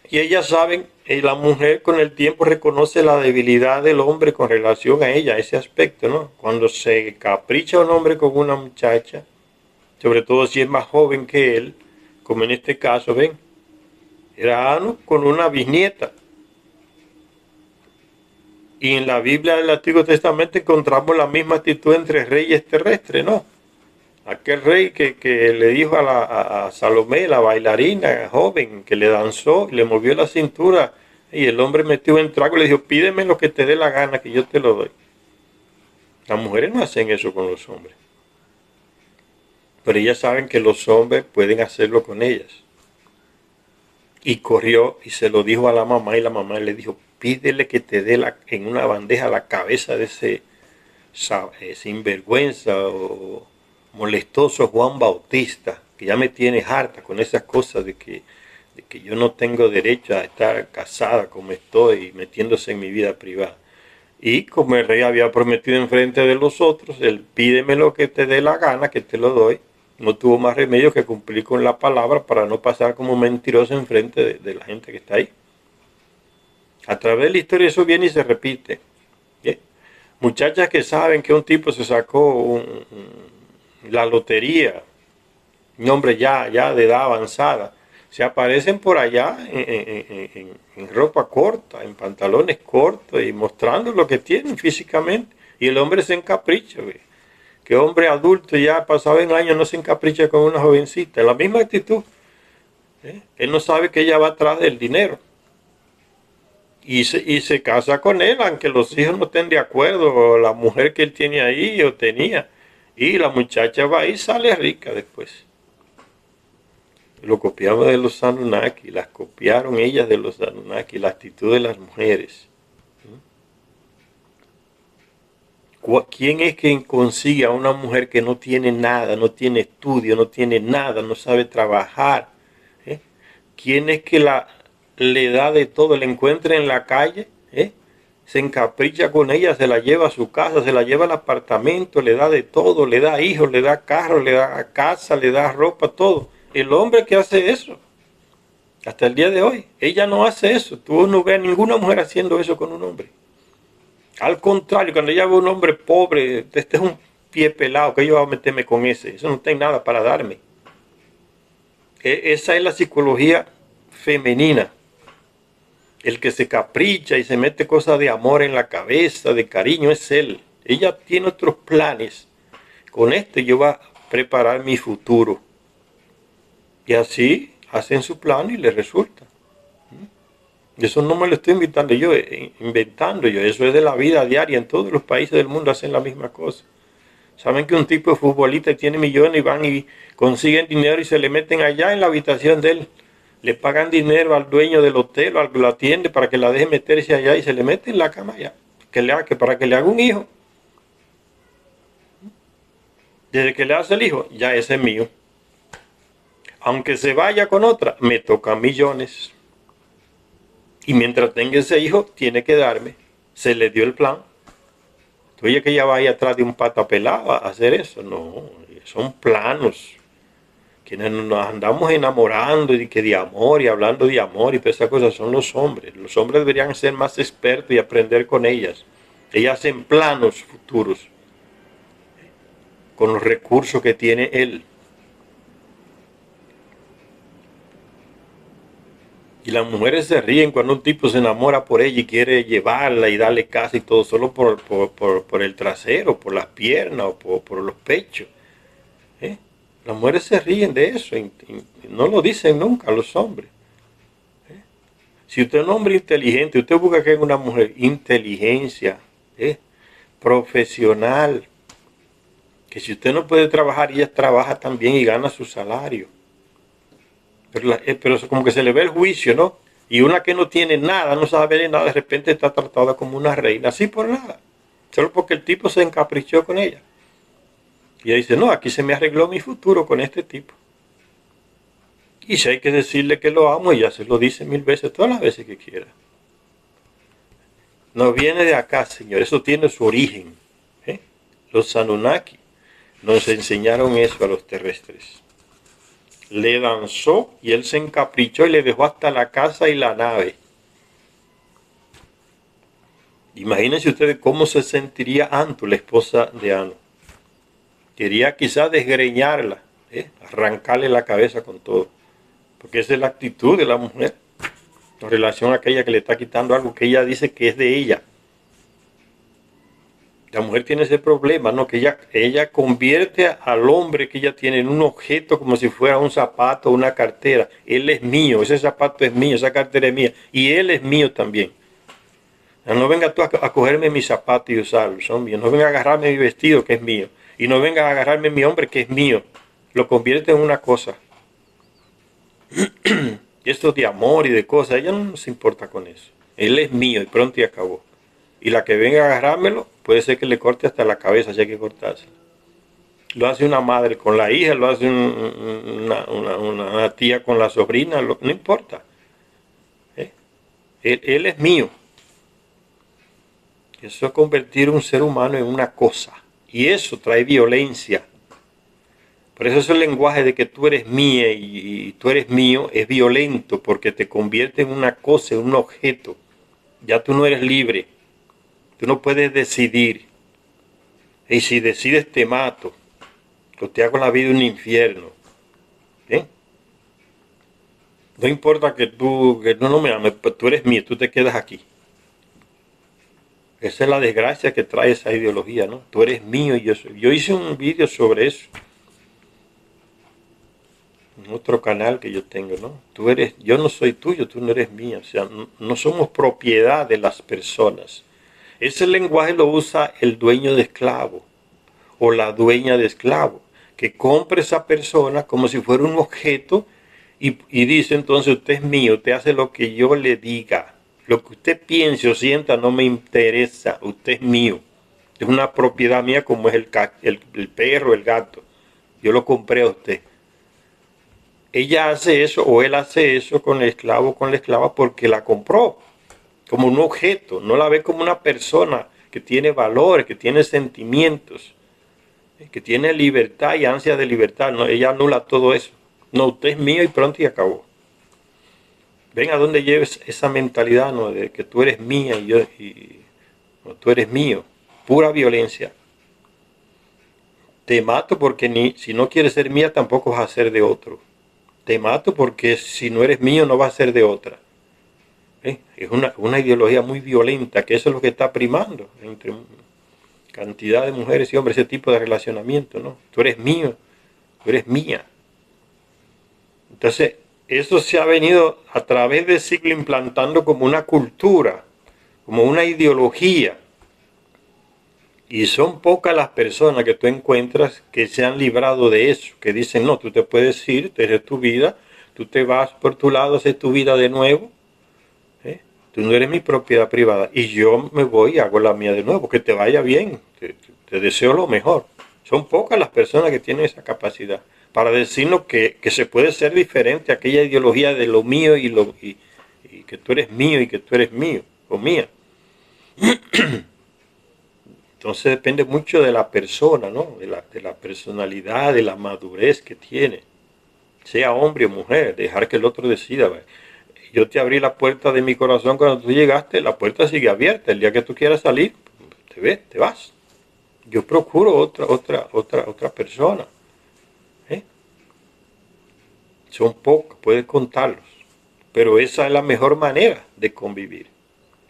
y ellas saben, la mujer con el tiempo reconoce la debilidad del hombre con relación a ella, ese aspecto, ¿no? Cuando se capricha un hombre con una muchacha, sobre todo si es más joven que él, como en este caso, ven, era Anu con una bisnieta. Y en la Biblia del Antiguo Testamento encontramos la misma actitud entre reyes terrestres, ¿no? Aquel rey que le dijo a Salomé, la bailarina joven, que le danzó y le movió la cintura, y el hombre metió en trago y le dijo, pídeme lo que te dé la gana, que yo te lo doy. Las mujeres no hacen eso con los hombres. Pero ellas saben que los hombres pueden hacerlo con ellas. Y corrió y se lo dijo a la mamá, y la mamá le dijo, pídele que te dé en una bandeja la cabeza de ese sinvergüenza o molestoso Juan Bautista, que ya me tiene harta con esas cosas de que yo no tengo derecho a estar casada como estoy, metiéndose en mi vida privada. Y como el rey había prometido en frente de los otros, él pídeme lo que te dé la gana, que te lo doy. No tuvo más remedio que cumplir con la palabra para no pasar como mentiroso en frente de la gente que está ahí. A través de la historia eso viene y se repite. ¿Sí? Muchachas que saben que un tipo se sacó la lotería, un hombre ya de edad avanzada, se aparecen por allá en ropa corta, en pantalones cortos y mostrando lo que tienen físicamente. Y el hombre se encapricha. Que hombre adulto ya pasado en años no se encapricha con una jovencita. La misma actitud. Él no sabe que ella va atrás del dinero. y se casa con él, aunque los hijos no estén de acuerdo, o la mujer que él tiene ahí o tenía. Y la muchacha va y sale rica después. Lo copiamos de los Anunnaki, las copiaron ellas de los Anunnaki, la actitud de las mujeres. ¿Quién es quien consigue a una mujer que no tiene nada, no tiene estudio, no tiene nada, no sabe trabajar? ¿Eh? ¿Quién es que le da de todo, le encuentra en la calle? Se encapricha con ella, se la lleva a su casa, se la lleva al apartamento, le da de todo, le da hijos, le da carro, le da casa, le da ropa, todo. El hombre que hace eso, hasta el día de hoy, ella no hace eso. Tú no ves a ninguna mujer haciendo eso con un hombre. Al contrario, cuando ella ve a un hombre pobre, este es un pie pelado, que yo voy a meterme con ese, eso no tiene nada para darme. Esa es la psicología femenina. El que se capricha y se mete cosas de amor en la cabeza, de cariño, es él. Ella tiene otros planes. Con este yo voy a preparar mi futuro. Y así hacen su plan y les resulta. Eso no me lo estoy inventando yo, eso es de la vida diaria. En todos los países del mundo hacen la misma cosa. Saben que un tipo de futbolista tiene millones y van y consiguen dinero y se le meten allá en la habitación de él. Le pagan dinero al dueño del hotel o al que lo atiende para que la deje meterse allá y se le mete en la cama allá. Para que le haga un hijo. Desde que le hace el hijo, ya ese es mío. Aunque se vaya con otra, me tocan millones. Y mientras tenga ese hijo, tiene que darme. Se le dio el plan. ¿Tú oyes que ella vaya atrás de un pata pelado a hacer eso? No, son planos. Quienes nos andamos enamorando y que de amor y hablando de amor y todas esas cosas son los hombres. Los hombres deberían ser más expertos y aprender con ellas. Ellas hacen planos futuros con los recursos que tiene él. Y las mujeres se ríen cuando un tipo se enamora por ella y quiere llevarla y darle casa y todo, solo por el trasero, por las piernas o por los pechos. Las mujeres se ríen de eso y no lo dicen nunca los hombres. Si usted es un hombre inteligente, usted busca que es una mujer inteligencia, profesional, que si usted no puede trabajar, ella trabaja también y gana su salario. Pero como que se le ve el juicio, ¿no? Y una que no tiene nada, no sabe de nada, de repente está tratada como una reina, así por nada. Solo porque el tipo se encaprichó con ella. Y ella dice, no, aquí se me arregló mi futuro con este tipo. Y si hay que decirle que lo amo, ella se lo dice 1000 veces, todas las veces que quiera. No viene de acá, señor, eso tiene su origen. Los Anunnaki nos enseñaron eso a los terrestres. Le danzó y él se encaprichó y le dejó hasta la casa y la nave. Imagínense ustedes cómo se sentiría Antu, la esposa de Anu. Quería quizás desgreñarla, arrancarle la cabeza con todo. Porque esa es la actitud de la mujer en relación a aquella que le está quitando algo que ella dice que es de ella. La mujer tiene ese problema, ¿no? Que ella convierte al hombre que ella tiene en un objeto como si fuera un zapato o una cartera. Él es mío, ese zapato es mío, esa cartera es mía. Y él es mío también. No venga tú a cogerme mis zapatos y usarlos, son míos. No venga a agarrarme mi vestido que es mío. Y no venga a agarrarme mi hombre que es mío. Lo convierte en una cosa. Y esto de amor y de cosas, ella no se importa con eso. Él es mío y pronto y acabó. Y la que venga a agarrármelo, puede ser que le corte hasta la cabeza, si hay que cortársela. Lo hace una madre con la hija, lo hace una tía con la sobrina, no importa. Él es mío. Eso es convertir un ser humano en una cosa. Y eso trae violencia. Por eso ese lenguaje de que tú eres mía y tú eres mío es violento, porque te convierte en una cosa, en un objeto. Ya tú no eres libre. Tú no puedes decidir. Y si decides te mato. O te hago la vida un infierno. No importa que no me ames, pero tú eres mío, tú te quedas aquí. Esa es la desgracia que trae esa ideología, ¿no? Tú eres mío y yo soy. Yo hice un vídeo sobre eso. en otro canal que yo tengo, ¿no? Yo no soy tuyo, tú no eres mía. O sea, no somos propiedad de las personas. Ese lenguaje lo usa el dueño de esclavo o la dueña de esclavo, que compra esa persona como si fuera un objeto y dice entonces usted es mío, usted hace lo que yo le diga. Lo que usted piense o sienta no me interesa, usted es mío. Es una propiedad mía como es el perro, el gato. Yo lo compré a usted. Ella hace eso o él hace eso con el esclavo o con la esclava porque la compró como un objeto. No la ve como una persona que tiene valores, que tiene sentimientos, que tiene libertad y ansia de libertad. No, ella anula todo eso. No, usted es mío y pronto y acabó. Ven a dónde lleves esa mentalidad, ¿no? De que tú eres mía no, tú eres mío. Pura violencia. Te mato porque si no quieres ser mía tampoco vas a ser de otro. Te mato porque si no eres mío no vas a ser de otra. Es una ideología muy violenta, que eso es lo que está primando entre cantidad de mujeres y hombres, ese tipo de relacionamiento, ¿no? Tú eres mío, tú eres mía. Entonces, eso se ha venido a través del siglo implantando como una cultura, como una ideología. Y son pocas las personas que tú encuentras que se han librado de eso, que dicen, no, tú te puedes ir, tienes tu vida, tú te vas por tu lado, haces tu vida de nuevo. Tú no eres mi propiedad privada y yo me voy y hago la mía de nuevo, que te vaya bien, te deseo lo mejor. Son pocas las personas que tienen esa capacidad para decirnos que se puede ser diferente a aquella ideología de lo mío y que tú eres mío y que tú eres mío o mía. Entonces depende mucho de la persona, ¿no? De la personalidad, de la madurez que tiene, sea hombre o mujer, dejar que el otro decida. ¿Ve? Yo te abrí la puerta de mi corazón cuando tú llegaste, la puerta sigue abierta. El día que tú quieras salir, te vas. Yo procuro otra persona. ¿Eh? Son pocos, puedes contarlos. Pero esa es la mejor manera de convivir.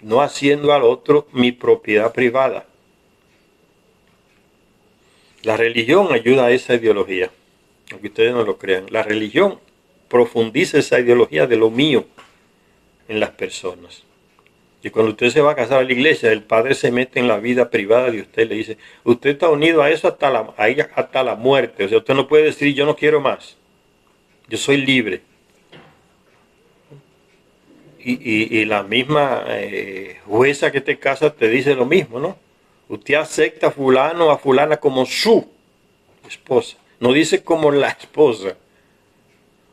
No haciendo al otro mi propiedad privada. La religión ayuda a esa ideología, aunque ustedes no lo crean. La religión profundiza esa ideología de lo mío en las personas. Y cuando usted se va a casar a la iglesia, el padre se mete en la vida privada de usted, le dice, usted está unido a eso hasta la muerte. O sea, usted no puede decir, yo no quiero más. Yo soy libre. Y la misma jueza que te casa te dice lo mismo, ¿no? Usted acepta a fulano o a fulana como su esposa. No dice como la esposa.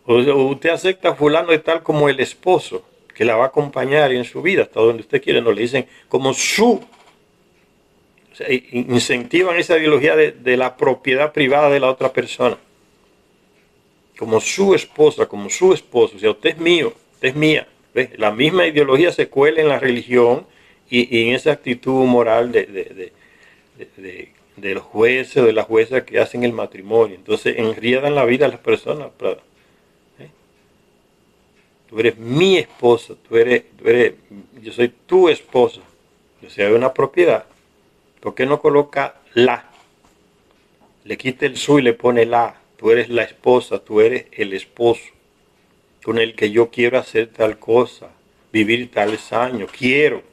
O usted acepta a fulano de tal como el esposo, que la va a acompañar en su vida hasta donde usted quiere. No le dicen como su. O sea, incentivan esa ideología de la propiedad privada de la otra persona. Como su esposa, como su esposo. O sea, usted es mío, usted es mía. ¿Ves? La misma ideología se cuela en la religión y en esa actitud moral de los jueces o de las juezas que hacen el matrimonio. Entonces enriedan la vida a las personas. Tú eres mi esposa, yo soy tu esposa. O sea, hay una propiedad. ¿Por qué no coloca la? Le quita el su y le pone la. Tú eres la esposa, tú eres el esposo con el que yo quiero hacer tal cosa, vivir tales años, quiero.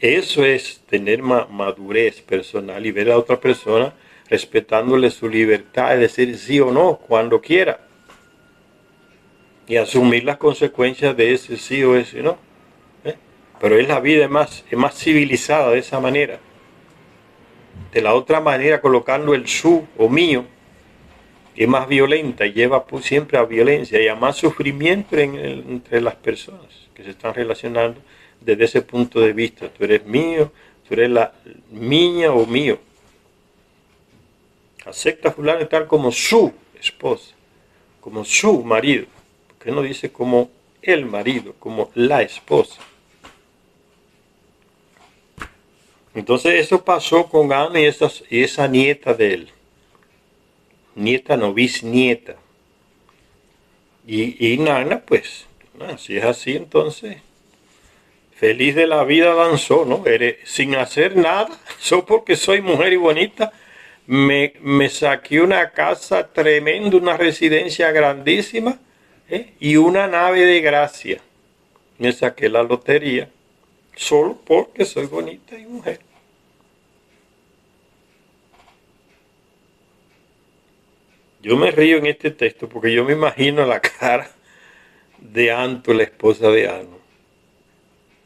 Eso es tener madurez personal y ver a la otra persona respetándole su libertad de decir sí o no cuando quiera. Y asumir las consecuencias de ese sí o ese no. Pero la vida es más civilizada de esa manera. De la otra manera, colocando el su o mío, es más violenta y lleva siempre a violencia y a más sufrimiento entre las personas que se están relacionando desde ese punto de vista. Tú eres mío, tú eres la mía o mío. Acepta a fulano tal como su esposa, como su marido. Porque no dice como el marido, como la esposa. Entonces eso pasó con Ana y esa nieta de él. Nieta no, bisnieta. Y Nana, pues, si es así, entonces, feliz de la vida danzó, ¿no? Sin hacer nada, solo porque soy mujer y bonita, me saqué una casa tremenda, una residencia grandísima, y una nave de gracia. Me saqué la lotería solo porque soy bonita y mujer. Yo me río en este texto porque yo me imagino la cara de Anto, la esposa de Ano,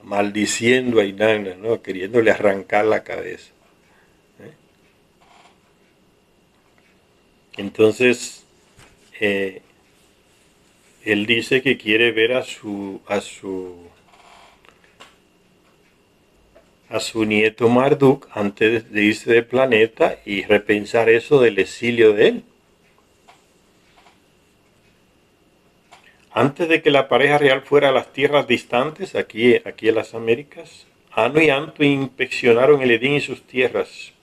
maldiciendo a Inanna, ¿no? Queriéndole arrancar la cabeza. Entonces, eh, él dice que quiere ver a su nieto Marduk antes de irse del planeta y repensar eso del exilio de él. Antes de que la pareja real fuera a las tierras distantes, aquí en las Américas, Anu y Antu inspeccionaron el Edén y sus tierras.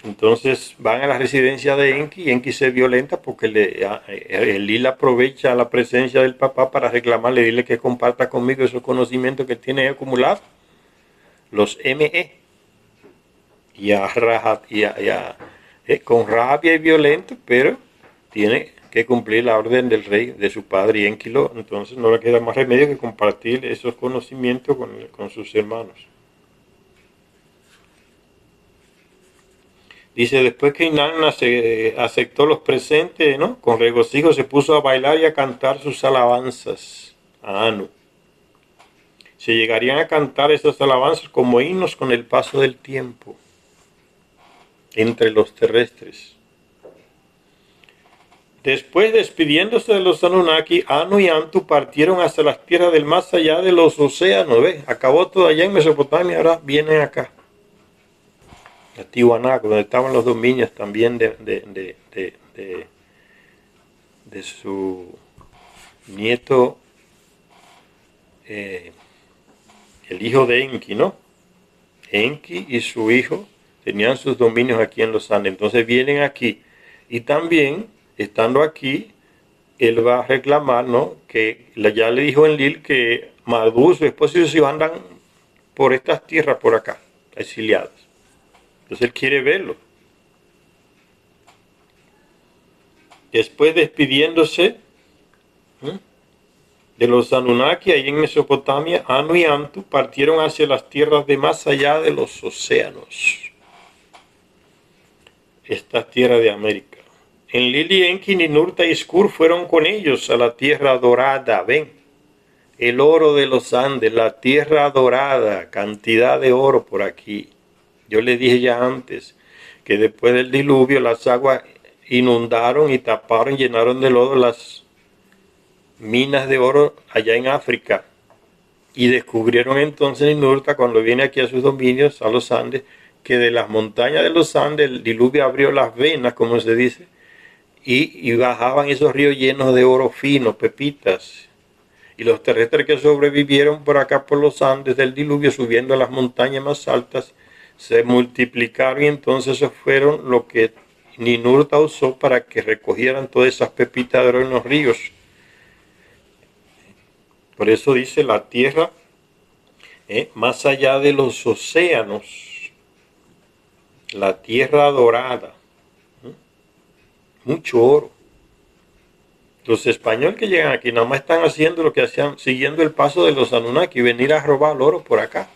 Entonces van a la residencia de Enki y Enki se violenta porque el Lil aprovecha la presencia del papá para reclamarle, dile que comparta conmigo esos conocimientos que tiene acumulados, los ME. Y con rabia y violento, pero tiene que cumplir la orden del rey, de su padre y Enquilo, entonces no le queda más remedio que compartir esos conocimientos con sus hermanos. Dice, después que Inanna se aceptó los presentes, ¿no? Con regocijo se puso a bailar y a cantar sus alabanzas a Anu. Se llegarían a cantar esas alabanzas como himnos con el paso del tiempo entre los terrestres. Después, despidiéndose de los Anunnaki, Anu y Antu partieron hacia las tierras del más allá de los océanos. ¿Ves? Acabó todo allá en Mesopotamia, ahora vienen acá. A Tiwanaku, donde estaban los dominios también de su nieto, el hijo de Enki, ¿no? Enki y su hijo tenían sus dominios aquí en los Andes. Entonces vienen aquí. Y también, estando aquí, él va a reclamar, ¿no? Que ya le dijo Enlil que Marduk, su esposo y sus hijos andan por estas tierras por acá, exiliados. Entonces él quiere verlo. Después, despidiéndose de los Anunnaki, ahí en Mesopotamia, Anu y Antu partieron hacia las tierras de más allá de los océanos. Esta tierra de América. Enlil y Enki, Ninurta y Skur fueron con ellos a la tierra dorada. Ven, el oro de los Andes, la tierra dorada, cantidad de oro por aquí. Yo le dije ya antes que después del diluvio las aguas inundaron y taparon, llenaron de lodo las minas de oro allá en África. Y descubrieron entonces Ninurta, cuando viene aquí a sus dominios, a los Andes, que de las montañas de los Andes el diluvio abrió las venas, como se dice, y bajaban esos ríos llenos de oro fino, pepitas. Y los terrestres que sobrevivieron por acá por los Andes del diluvio, subiendo a las montañas más altas, se multiplicaron y entonces eso fueron lo que Ninurta usó para que recogieran todas esas pepitas de oro en los ríos. Por eso dice la tierra más allá de los océanos, la tierra dorada, mucho oro. Los españoles que llegan aquí nada más están haciendo lo que hacían, siguiendo el paso de los Anunnaki, venir a robar el oro por acá.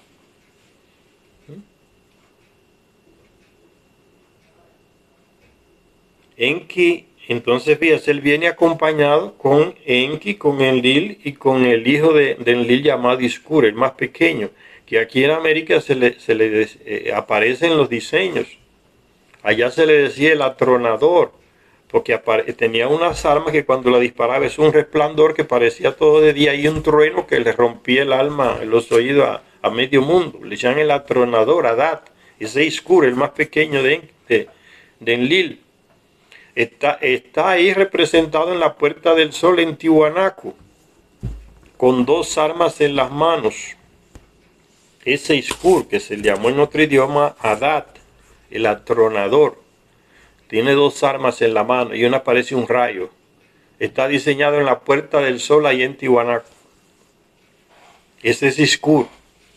Enki, entonces fíjate, él viene acompañado con Enki, con Enlil y con el hijo de Enlil llamado Iskur, el más pequeño, que aquí en América se le aparece en los diseños. Allá se le decía el atronador, porque tenía unas armas que cuando la disparaba es un resplandor que parecía todo de día y un trueno que le rompía el alma, los oídos a medio mundo. Le llaman el atronador, Adat, ese Iskur, el más pequeño de Enlil. Está ahí representado en la Puerta del Sol en Tiwanaku, con dos armas en las manos. Ese Iskur, que se llamó en otro idioma Adat, el atronador, tiene dos armas en la mano y una parece un rayo. Está diseñado en la Puerta del Sol ahí en Tiwanaku. Ese es Iskur,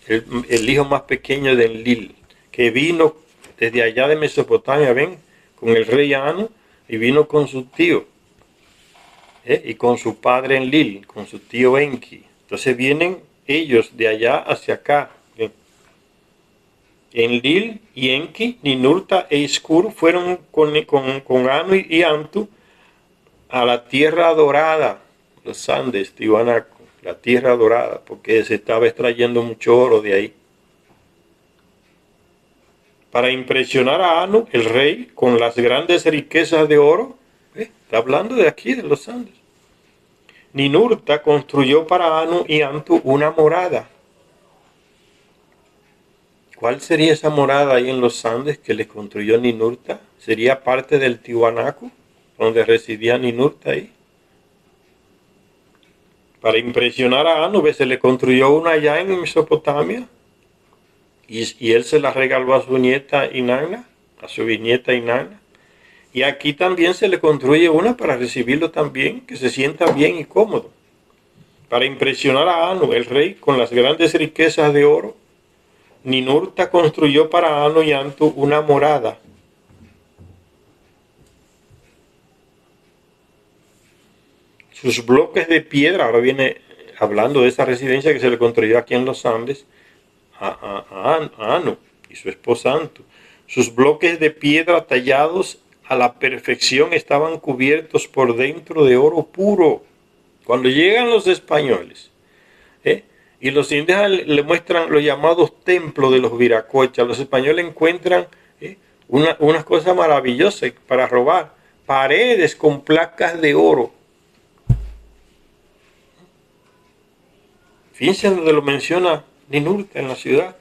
el hijo más pequeño de Enlil, que vino desde allá de Mesopotamia, ven, con el rey Anu, y vino con su tío, y con su padre Enlil, con su tío Enki. Entonces vienen ellos de allá hacia acá. Enlil y Enki, Ninurta e Iskur fueron con Anu y Antu a la tierra dorada, los Andes, Tiwanaku, la tierra dorada, porque se estaba extrayendo mucho oro de ahí. Para impresionar a Anu, el rey, con las grandes riquezas de oro, está hablando de aquí, de los Andes. Ninurta construyó para Anu y Antu una morada. ¿Cuál sería esa morada ahí en los Andes que le construyó Ninurta? ¿Sería parte del Tiwanaku, donde residía Ninurta ahí? Para impresionar a Anu, se le construyó una allá en Mesopotamia, y él se la regaló a su nieta Inanna, a su bisnieta Inanna. Y aquí también se le construye una para recibirlo también, que se sienta bien y cómodo. Para impresionar a Anu, el rey, con las grandes riquezas de oro, Ninurta construyó para Anu y Antu una morada. Sus bloques de piedra, ahora viene hablando de esa residencia que se le construyó aquí en los Andes a Anu y su esposa Antu. Sus bloques de piedra tallados a la perfección estaban cubiertos por dentro de oro puro. Cuando llegan los españoles, y los indígenas le muestran los llamados templos de los Viracochas, los españoles encuentran unas cosas maravillosas para robar. Paredes con placas de oro. Fíjense donde lo menciona Ninurta en la ciudad.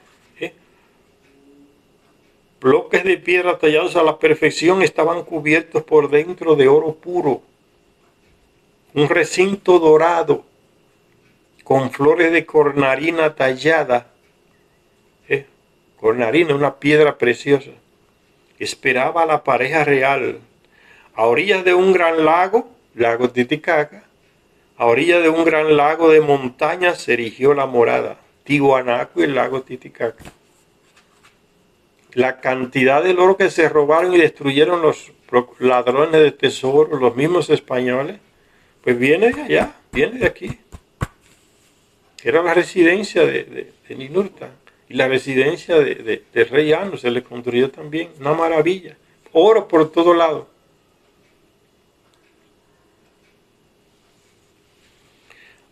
Bloques de piedra tallados a la perfección estaban cubiertos por dentro de oro puro. Un recinto dorado con flores de cornarina tallada. Cornarina, una piedra preciosa. Esperaba a la pareja real. A orillas de un gran lago, lago Titicaca, a orillas de un gran lago de montañas se erigió la morada, Tiwanaku y el lago Titicaca. La cantidad del oro que se robaron y destruyeron los ladrones de tesoro, los mismos españoles, pues viene de allá, viene de aquí. Era la residencia de Ninurta y la residencia de rey Anu, se le construyó también, una maravilla. Oro por todo lado.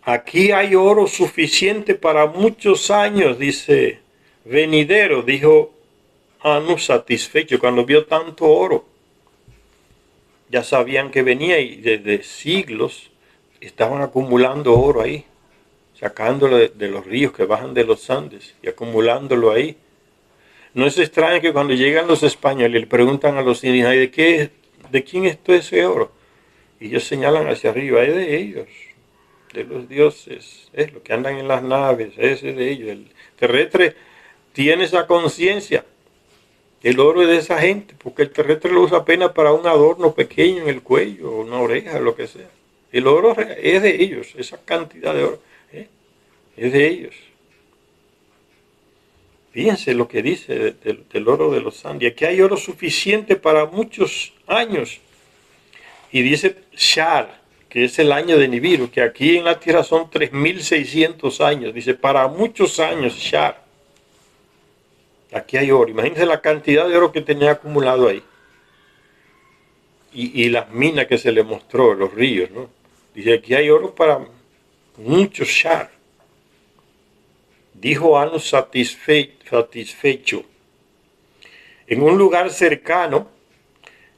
Aquí hay oro suficiente para muchos años, dice venidero, dijo Anu satisfecho cuando vio tanto oro. Ya sabían que venía y desde siglos estaban acumulando oro ahí, sacándolo de los ríos que bajan de los Andes y acumulándolo ahí. No es extraño que cuando llegan los españoles le preguntan a los indígenas, ¿de quién es todo ese oro? Y ellos señalan hacia arriba, es de ellos, de los dioses, es lo que andan en las naves, ese es de ellos. El terrestre tiene esa conciencia. El oro es de esa gente, porque el terrestre lo usa apenas para un adorno pequeño en el cuello, una oreja, lo que sea. El oro es de ellos, esa cantidad de oro es de ellos. Fíjense lo que dice del oro de los Andes. Aquí hay oro suficiente para muchos años. Y dice Shar, que es el año de Nibiru, que aquí en la tierra son 3.600 años. Dice, para muchos años, Shar. Aquí hay oro. Imagínense la cantidad de oro que tenía acumulado ahí. Y las minas que se le mostró, los ríos, ¿no? Dice, aquí hay oro para muchos Shar. Dijo Anu satisfecho. En un lugar cercano,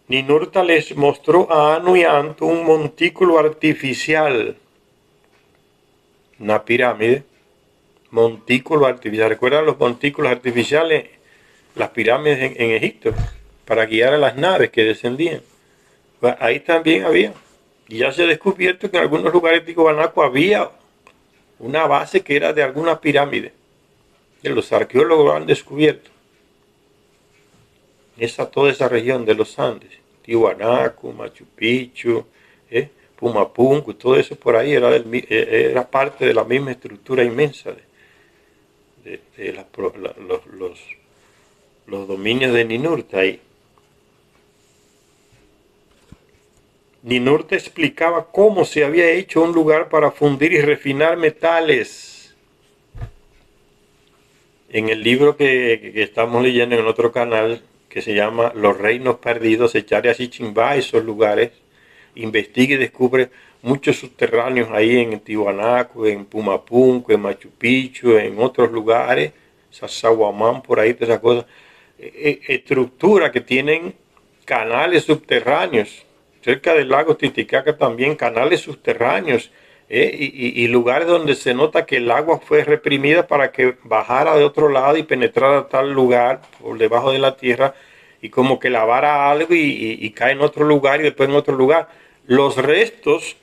Ninurta les mostró a Anu y a Antu un montículo artificial. Una pirámide. Montículo artificial. ¿Recuerdan los montículos artificiales? Las pirámides en Egipto, para guiar a las naves que descendían. Pues ahí también había. Y ya se ha descubierto que en algunos lugares de Tiwanaku había una base que era de alguna pirámide. Que los arqueólogos lo han descubierto. Toda esa región de los Andes. Tiwanaku, Machu Picchu, Pumapunku, todo eso por ahí era parte de la misma estructura inmensa de los dominios de Ninurta ahí. Ninurta explicaba cómo se había hecho un lugar para fundir y refinar metales. En el libro que estamos leyendo en otro canal, que se llama Los Reinos Perdidos, Secharia Sitchin va a esos lugares, investiga y descubre muchos subterráneos ahí en Tiwanaku, en Pumapunku, en Machu Picchu, en otros lugares, Sacsayhuamán, por ahí, todas esas cosas. Estructuras que tienen canales subterráneos. Cerca del lago Titicaca también, canales subterráneos, y lugares donde se nota que el agua fue reprimida para que bajara de otro lado y penetrara a tal lugar por debajo de la tierra y como que lavara algo y cae en otro lugar y después en otro lugar. Los restos,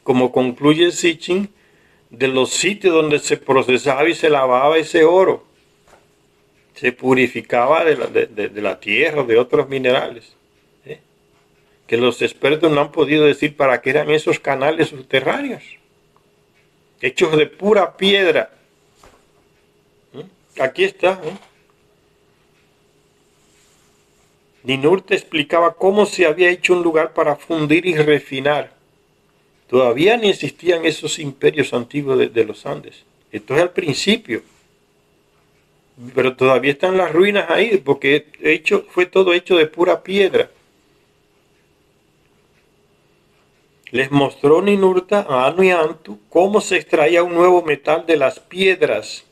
como concluye Sitchin, de los sitios donde se procesaba y se lavaba ese oro, se purificaba de la tierra, de otros minerales, que los expertos no han podido decir para qué eran esos canales subterráneos, hechos de pura piedra. Aquí está. Ninurta explicaba cómo se había hecho un lugar para fundir y refinar. Todavía ni existían esos imperios antiguos de los Andes. Esto es al principio. Pero todavía están las ruinas ahí, porque fue todo hecho de pura piedra. Les mostró Ninurta a Anu y Antu cómo se extraía un nuevo metal de las piedras.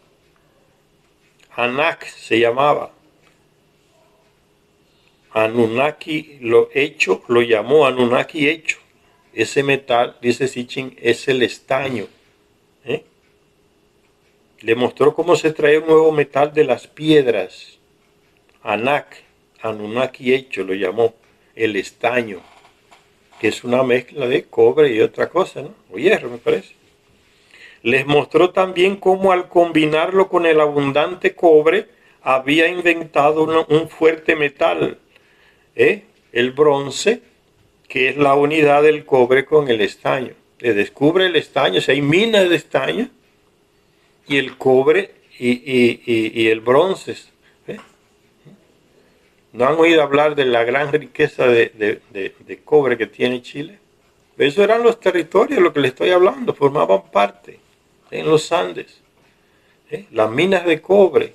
Anak se llamaba. Anunnaki lo llamó Anunnaki hecho. Ese metal, dice Sitchin, es el estaño. Le mostró cómo se extraía un nuevo metal de las piedras. Anak, Anunnaki hecho, lo llamó el estaño, que es una mezcla de cobre y otra cosa, ¿no? O hierro, me parece. Les mostró también cómo al combinarlo con el abundante cobre había inventado un fuerte metal, el bronce, que es la unidad del cobre con el estaño. Se descubre el estaño, o sea, hay minas de estaño, y el cobre y el bronce. ¿No han oído hablar de la gran riqueza de cobre que tiene Chile? Esos eran los territorios, lo que les estoy hablando, formaban parte en los Andes. Las minas de cobre,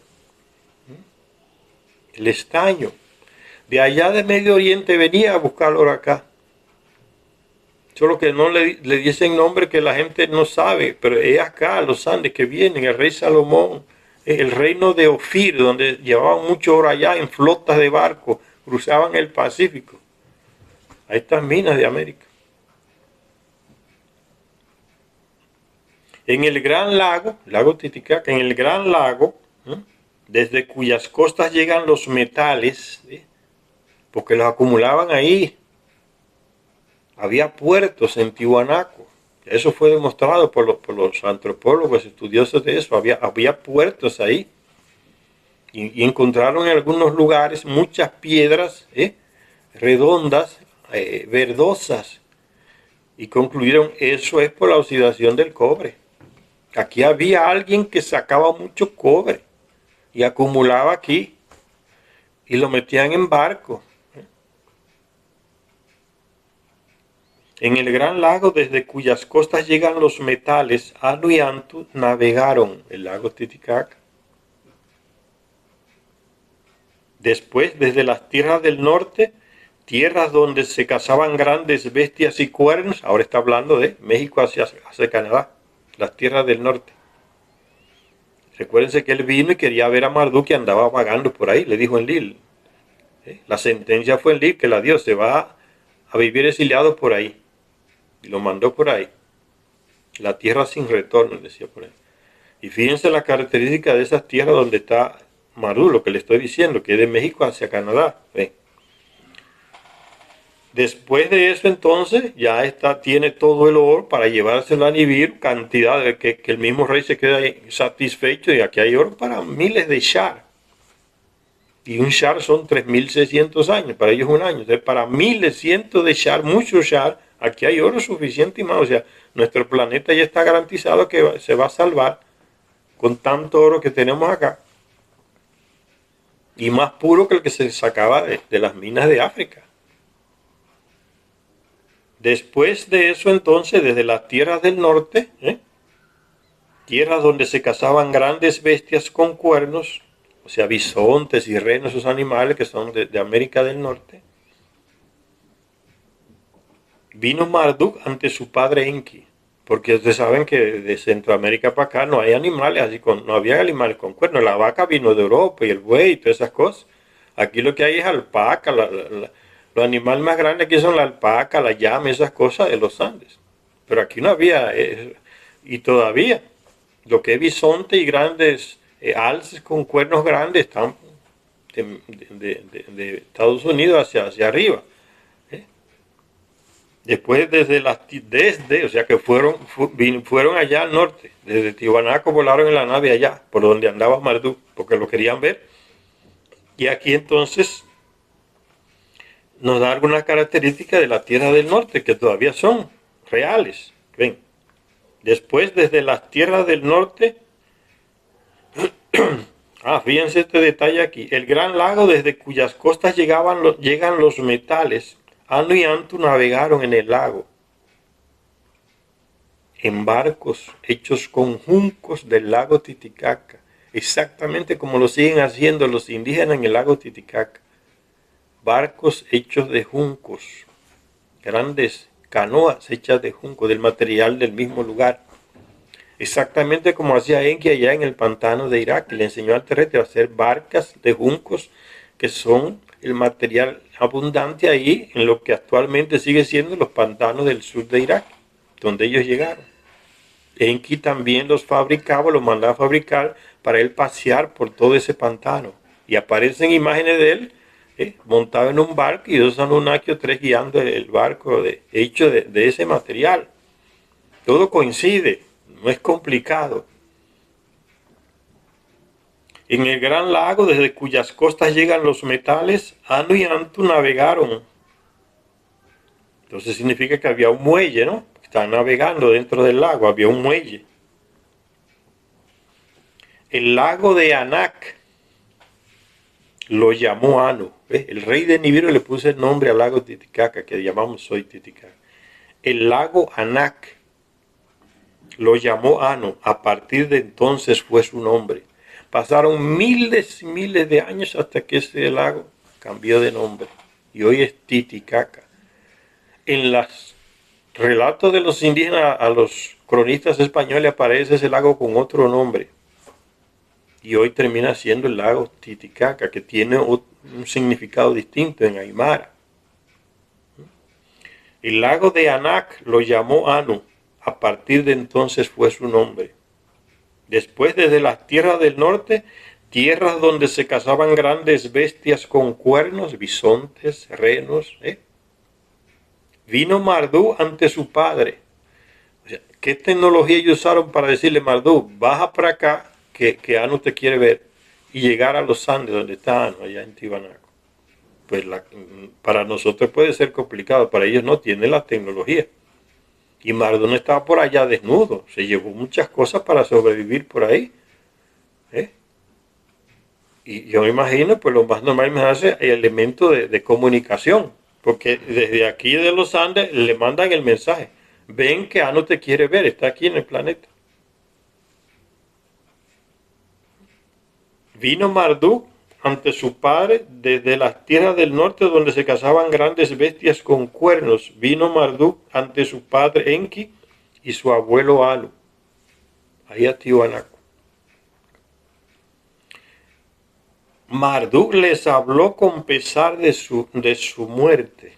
el estaño. De allá de Medio Oriente venía a buscarlo acá. Solo que no le dicen nombre que la gente no sabe, pero es acá, los Andes que vienen, el rey Salomón, el reino de Ofir, donde llevaban mucho oro allá en flotas de barcos, cruzaban el Pacífico. Ahí están minas de América. En el Gran Lago, lago Titicaca, en el Gran Lago, desde cuyas costas llegan los metales, porque los acumulaban ahí. Había puertos en Tiwanaku. Eso fue demostrado por los antropólogos, estudiosos de eso. Había puertos ahí. Y encontraron en algunos lugares muchas piedras redondas, verdosas. Y concluyeron, eso es por la oxidación del cobre. Aquí había alguien que sacaba mucho cobre y acumulaba aquí. Y lo metían en barcos. En el Gran Lago, desde cuyas costas llegan los metales, Anu y Antu navegaron el lago Titicaca. Después, desde las tierras del norte, tierras donde se cazaban grandes bestias y cuernos, ahora está hablando de México hacia Canadá, las tierras del norte. Recuérdense que él vino y quería ver a Marduk que andaba vagando por ahí, le dijo Enlil. La sentencia fue Enlil que la dio, se va a vivir exiliado por ahí. Y lo mandó por ahí. La tierra sin retorno, decía por ahí. Y fíjense la característica de esas tierras donde está Marduk, lo que le estoy diciendo, que es de México hacia Canadá. Después de eso, entonces, ya tiene todo el oro para llevárselo a Nibiru, cantidad de que el mismo rey se queda satisfecho, y aquí hay oro para miles de shar. Y un shar son 3.600 años, para ellos un año. Entonces, para miles, cientos de shar, muchos shar, aquí hay oro suficiente y más. O sea, nuestro planeta ya está garantizado que se va a salvar con tanto oro que tenemos acá. y más puro que el que se sacaba de las minas de África. Después de eso entonces, desde las tierras del norte, tierras donde se cazaban grandes bestias con cuernos, o sea, bisontes y renos, esos animales que son de América del Norte, vino Marduk ante su padre Enki, porque ustedes saben que de Centroamérica para acá no hay animales, no había animales con cuernos. La vaca vino de Europa y el buey y todas esas cosas. Aquí lo que hay es alpaca, los animales más grandes aquí son la alpaca, la llama, esas cosas de los Andes. Pero aquí no había, y todavía, lo que es bisonte y grandes alces con cuernos grandes están de Estados Unidos hacia arriba. Después o sea que fueron allá al norte, desde Tiwanaku volaron en la nave allá, por donde andaba Marduk, porque lo querían ver. Y aquí entonces nos da algunas características de la tierra del norte que todavía son reales. Ven, después desde las tierras del norte, fíjense este detalle aquí, el gran lago desde cuyas costas llegan los metales, Anu y Antu navegaron en el lago en barcos hechos con juncos del lago Titicaca, exactamente como lo siguen haciendo los indígenas en el lago Titicaca. Barcos hechos de juncos, grandes canoas hechas de junco, del material del mismo lugar. Exactamente como hacía Enki allá en el pantano de Irak, y le enseñó al terrestre a hacer barcas de juncos, que son el material abundante ahí en lo que actualmente sigue siendo los pantanos del sur de Irak, donde ellos llegaron. Enki también los fabricaba, los mandaba a fabricar para él pasear por todo ese pantano. Y aparecen imágenes de él montado en un barco y dos Anunnaki o tres guiando el barco hecho de ese material. Todo coincide, no es complicado. En el gran lago, desde cuyas costas llegan los metales, Anu y Antu navegaron. Entonces significa que había un muelle, ¿no? Estaban navegando dentro del lago, había un muelle. El lago de Anak lo llamó Anu. El rey de Nibiru le puso el nombre al lago Titicaca, que llamamos hoy Titicaca. El lago Anak lo llamó Anu. A partir de entonces fue su nombre. Pasaron miles y miles de años hasta que ese lago cambió de nombre. Y hoy es Titicaca. En los relatos de los indígenas, a los cronistas españoles aparece ese lago con otro nombre. Y hoy termina siendo el lago Titicaca, que tiene un significado distinto en Aymara. El lago de Anak lo llamó Anu. A partir de entonces fue su nombre. Después, desde las tierras del norte, tierras donde se cazaban grandes bestias con cuernos, bisontes, renos, vino Marduk ante su padre. O sea, ¿qué tecnología ellos usaron para decirle, Marduk, baja para acá, que Anu te quiere ver, y llegar a los Andes, donde está Anu, allá en Tiwanaku? Pues para nosotros puede ser complicado, para ellos no tienen la tecnología. Y Marduk no estaba por allá desnudo, se llevó muchas cosas para sobrevivir por ahí. Y yo me imagino, pues lo más normal me hace el elemento de comunicación, porque desde aquí de los Andes le mandan el mensaje, ven que Anu te quiere ver, está aquí en el planeta. Vino Marduk ante su padre desde las tierras del norte donde se cazaban grandes bestias con cuernos. Vino Marduk ante su padre Enki y su abuelo Anu, ahí a Tiwanaku. Marduk les habló con pesar de su muerte.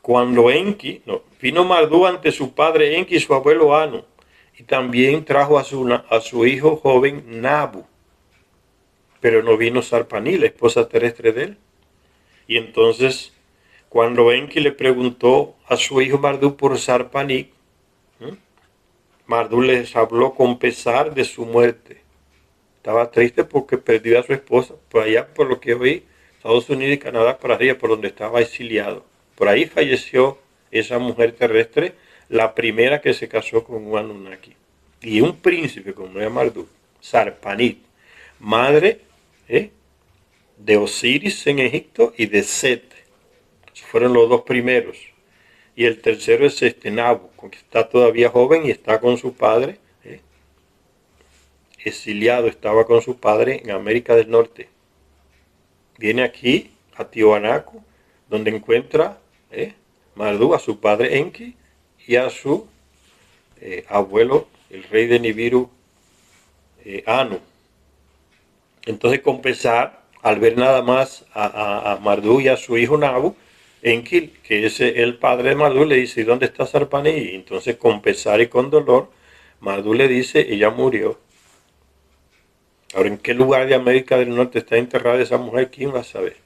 Cuando vino Marduk ante su padre Enki y su abuelo Anu, y también trajo a su hijo joven Nabu, pero no vino Sarpaní, la esposa terrestre de él. Y entonces, cuando Enki le preguntó a su hijo Marduk por Sarpaní, Marduk les habló con pesar de su muerte. Estaba triste porque perdió a su esposa, por allá, por lo que oí, Estados Unidos y Canadá, para arriba, por donde estaba exiliado. Por ahí falleció esa mujer terrestre, la primera que se casó con un Anunnaki. Y un príncipe como era Marduk. Sarpanit, madre de Osiris en Egipto y de Set. Fueron los dos primeros. Y el tercero es Nabu, que está todavía joven y está con su padre, exiliado, estaba con su padre en América del Norte. Viene aquí a Tiwanaku, donde encuentra Marduk, a su padre Enki y a su abuelo, el rey de Nibiru, Anu. Entonces, con pesar, al ver nada más a Marduk y a su hijo Nabu, Enki, que es el padre de Marduk, le dice: ¿y dónde está Sarpanit? Y entonces, con pesar y con dolor, Marduk le dice: ella murió. Ahora, ¿en qué lugar de América del Norte está enterrada esa mujer? ¿Quién va a saber?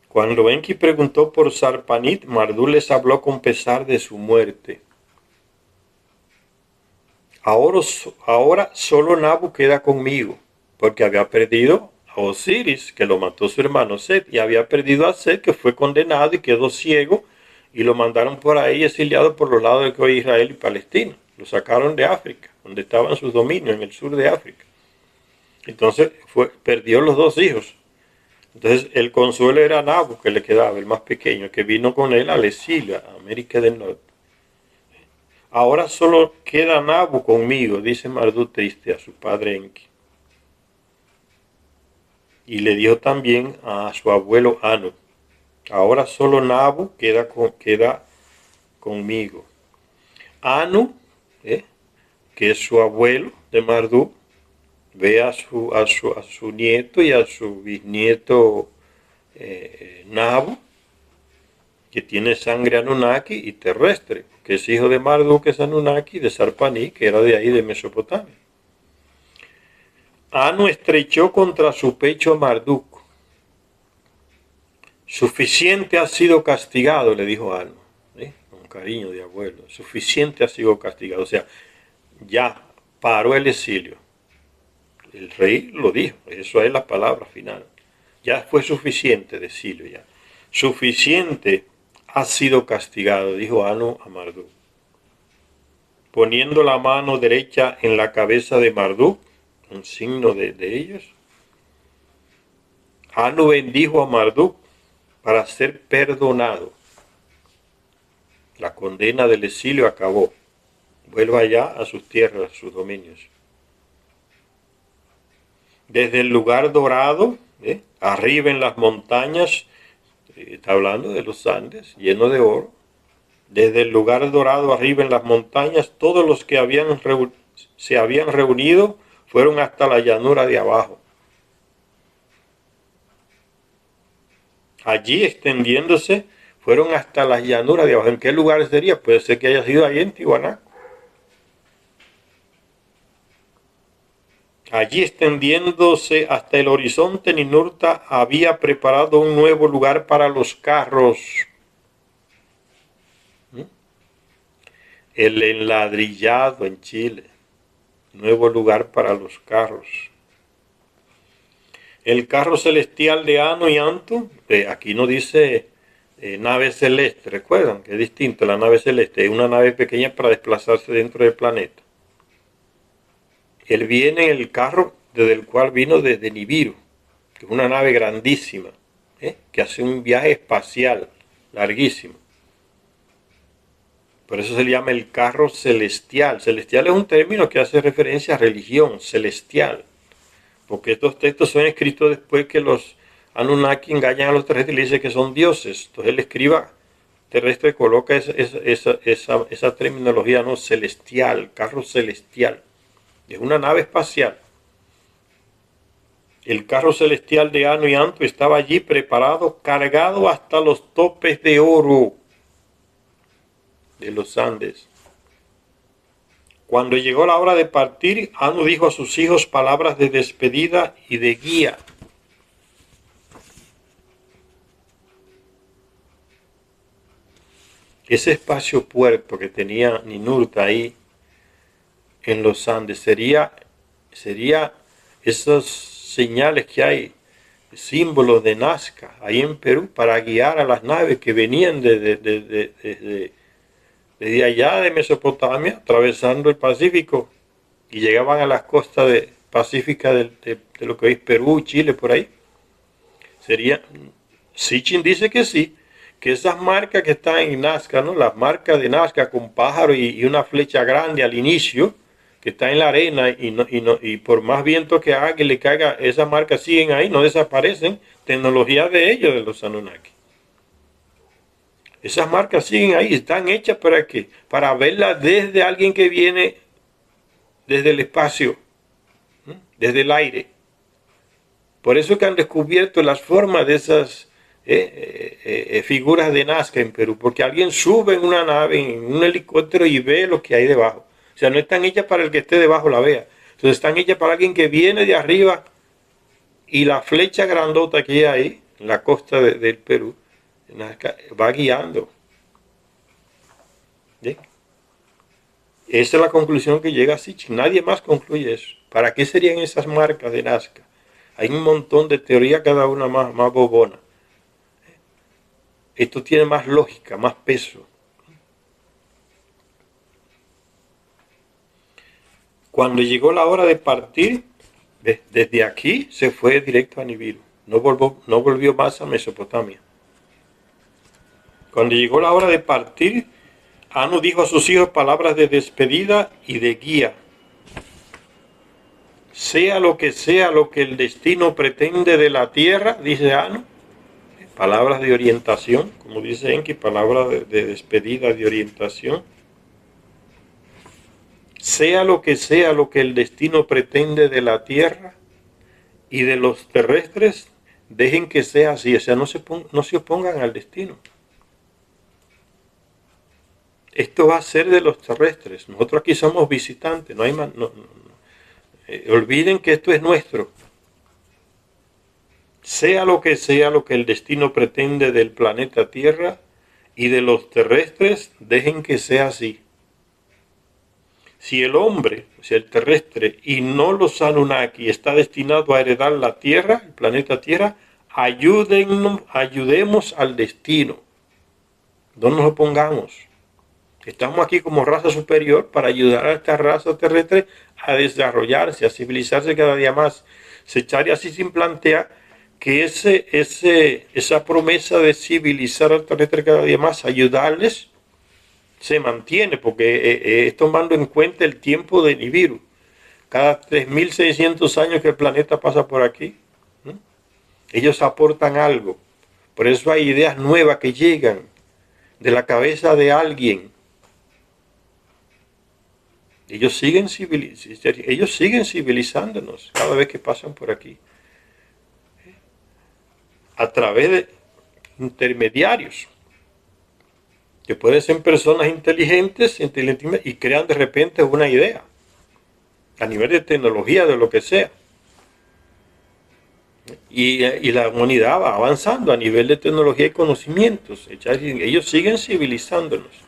Cuando Enki preguntó por Sarpanit, Marduk les habló con pesar de su muerte. Ahora solo Nabu queda conmigo, porque había perdido a Osiris, que lo mató su hermano Set, y había perdido a Set, que fue condenado y quedó ciego, y lo mandaron por ahí exiliado por los lados de hoy Israel y Palestina. Lo sacaron de África, donde estaban sus dominios, en el sur de África. Entonces perdió los dos hijos. Entonces el consuelo era Nabu, que le quedaba, el más pequeño, que vino con él al exilio, a América del Norte. Ahora solo queda Nabu conmigo, dice Marduk triste a su padre Enki. Y le dijo también a su abuelo Anu: ahora solo Nabu queda conmigo. Anu, que es su abuelo de Marduk, ve a su nieto y a su bisnieto Nabu, que tiene sangre Anunnaki y terrestre, que es hijo de Marduk, que es Anunnaki, y de Sarpanit, que era de ahí de Mesopotamia. Anu estrechó contra su pecho a Marduk. Suficiente ha sido castigado, le dijo Anu, con cariño de abuelo. Suficiente ha sido castigado, o sea, ya paró el exilio. El rey lo dijo, eso es la palabra final. Ya fue suficiente de exilio, ya. Suficiente ha sido castigado, dijo Anu a Marduk. Poniendo la mano derecha en la cabeza de Marduk, un signo de ellos, Anu bendijo a Marduk para ser perdonado. La condena del exilio acabó. Vuelva ya a sus tierras, a sus dominios. Desde el lugar dorado, arriba en las montañas, está hablando de los Andes, lleno de oro. Desde el lugar dorado arriba en las montañas, todos los que se habían reunido fueron hasta la llanura de abajo. Allí extendiéndose, fueron hasta las llanuras de abajo. ¿En qué lugar sería? Puede ser que haya sido ahí en Tiwanaku. Allí extendiéndose hasta el horizonte, Ninurta había preparado un nuevo lugar para los carros. El enladrillado en Chile. Nuevo lugar para los carros. El carro celestial de Anu y Antu, aquí no dice nave celeste, recuerdan que es distinto. La nave celeste es una nave pequeña para desplazarse dentro del planeta. Él viene en el carro desde el cual vino desde Nibiru, que es una nave grandísima, que hace un viaje espacial larguísimo. Por eso se le llama el carro celestial. Celestial es un término que hace referencia a religión, celestial. Porque estos textos son escritos después que los Anunnaki engañan a los terrestres y le dicen que son dioses. Entonces el escriba terrestre coloca esa terminología no celestial, carro celestial. Es una nave espacial. El carro celestial de Anu y Antu estaba allí preparado, cargado hasta los topes de oro de los Andes. Cuando llegó la hora de partir, Anu dijo a sus hijos palabras de despedida y de guía. Ese espacio puerto que tenía Ninurta ahí en los Andes sería esas señales que hay, símbolos de Nazca ahí en Perú, para guiar a las naves que venían desde desde allá de Mesopotamia, atravesando el Pacífico, y llegaban a las costas pacíficas de lo que hoy es Perú, Chile, por ahí. Sería, Sitchin dice que sí, que esas marcas que están en Nazca, ¿no? Las marcas de Nazca con pájaro y una flecha grande al inicio, que está en la arena y por más viento que haga que le caiga, esas marcas siguen ahí, no desaparecen. Tecnología de ellos, de los Anunnaki. Esas marcas siguen ahí, están hechas para qué? Para verlas desde alguien que viene desde el espacio, desde el aire. Por eso que han descubierto las formas de esas figuras de Nazca en Perú, porque alguien sube en una nave, en un helicóptero y ve lo que hay debajo. O sea, no están hechas para el que esté debajo la vea. Entonces están hechas para alguien que viene de arriba y la flecha grandota que hay ahí, en la costa del Perú, Nazca, va guiando. ¿Sí? Esa es la conclusión que llega a Sitchin. Nadie más concluye eso. ¿Para qué serían esas marcas de Nazca? Hay un montón de teorías, cada una más bobona. Esto tiene más lógica, más peso. Cuando llegó la hora de partir, desde aquí se fue directo a Nibiru. No volvió más a Mesopotamia. Cuando llegó la hora de partir, Anu dijo a sus hijos palabras de despedida y de guía. Sea lo que el destino pretende de la tierra, dice Anu, palabras de orientación, como dice Enki, palabras de despedida, de orientación. Sea lo que el destino pretende de la tierra y de los terrestres, dejen que sea así, o sea, no se opongan al destino. Esto va a ser de los terrestres, nosotros aquí somos visitantes, no hay más, olviden que esto es nuestro. Sea lo que el destino pretende del planeta Tierra y de los terrestres, dejen que sea así. Si el hombre, o sea, el terrestre, y no los Anunnaki, está destinado a heredar la Tierra, el planeta Tierra, ayudemos al destino. No nos opongamos. Estamos aquí como raza superior para ayudar a esta raza terrestre a desarrollarse, a civilizarse cada día más. Secharia Sitchin plantea que esa promesa de civilizar al terrestre cada día más, ayudarles, se mantiene, porque es tomando en cuenta el tiempo de Nibiru. Cada 3.600 años que el planeta pasa por aquí, ellos aportan algo. Por eso hay ideas nuevas que llegan de la cabeza de alguien. Ellos siguen civilizándonos cada vez que pasan por aquí. A través de intermediarios, que pueden ser personas inteligentes y crean de repente una idea, a nivel de tecnología, de lo que sea. Y la humanidad va avanzando a nivel de tecnología y conocimientos. Ellos siguen civilizándonos.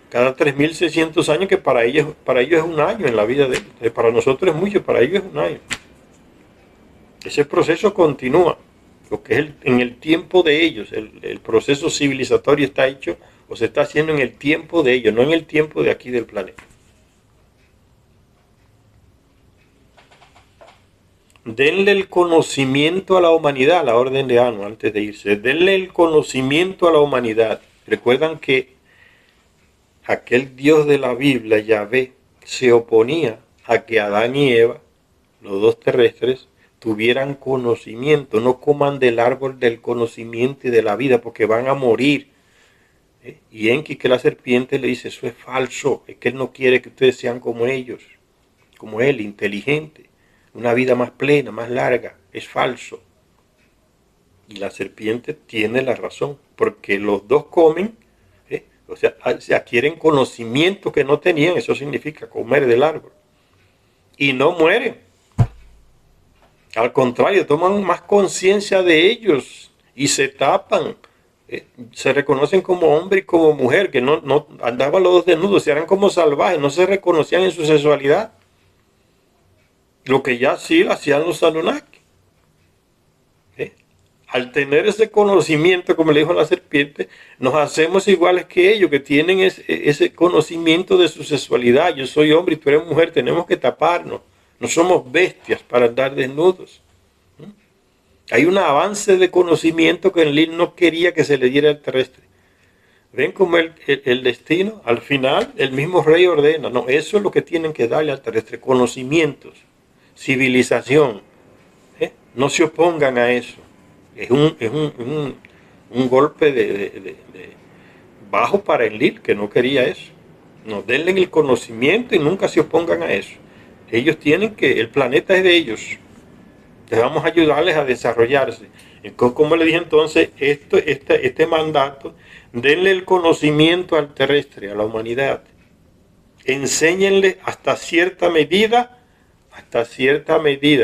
Cada 3.600 años, que para ellos es un año en la vida de ellos. Para nosotros es mucho, para ellos es un año. Ese proceso continúa. Lo que es en el tiempo de ellos, el proceso civilizatorio está hecho o se está haciendo en el tiempo de ellos, no en el tiempo de aquí del planeta. Denle el conocimiento a la humanidad, la orden de Anu antes de irse. Denle el conocimiento a la humanidad. Recuerdan que aquel Dios de la Biblia, Yahvé, se oponía a que Adán y Eva, los dos terrestres, tuvieran conocimiento. No coman del árbol del conocimiento y de la vida, porque van a morir. Y Enki, que la serpiente, le dice, eso es falso, es que él no quiere que ustedes sean como ellos, como él, inteligente, una vida más plena, más larga, es falso. Y la serpiente tiene la razón, porque los dos comen, o sea, se adquieren conocimiento que no tenían, eso significa comer del árbol, y no mueren. Al contrario, toman más conciencia de ellos y se tapan. Se reconocen como hombre y como mujer, que no andaban los dos desnudos, eran como salvajes, no se reconocían en su sexualidad. Lo que ya sí hacían los Anunnaki. al tener ese conocimiento, como le dijo la serpiente, nos hacemos iguales que ellos, que tienen ese conocimiento de su sexualidad. Yo soy hombre y tú eres mujer, tenemos que taparnos. No somos bestias para andar desnudos. Hay un avance de conocimiento que Enlil no quería que se le diera al terrestre. ¿Ven cómo el destino? Al final, el mismo rey ordena. No, eso es lo que tienen que darle al terrestre. Conocimientos, civilización. No se opongan a eso. Es un golpe de bajo para Enlil, que no quería eso. No, denle el conocimiento y nunca se opongan a eso. Ellos tienen que, el planeta es de ellos. Vamos a ayudarles a desarrollarse. Como le dije entonces, este mandato, denle el conocimiento al terrestre, a la humanidad. Enséñenle hasta cierta medida,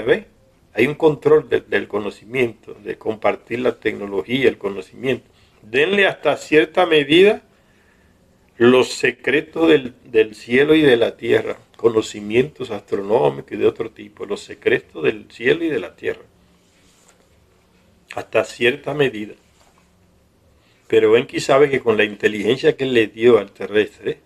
¿ves? Hay un control del conocimiento, de compartir la tecnología, el conocimiento. Denle hasta cierta medida los secretos del cielo y de la tierra, conocimientos astronómicos y de otro tipo, los secretos del cielo y de la tierra, hasta cierta medida. Pero Enki sabe que con la inteligencia que él le dio al terrestre,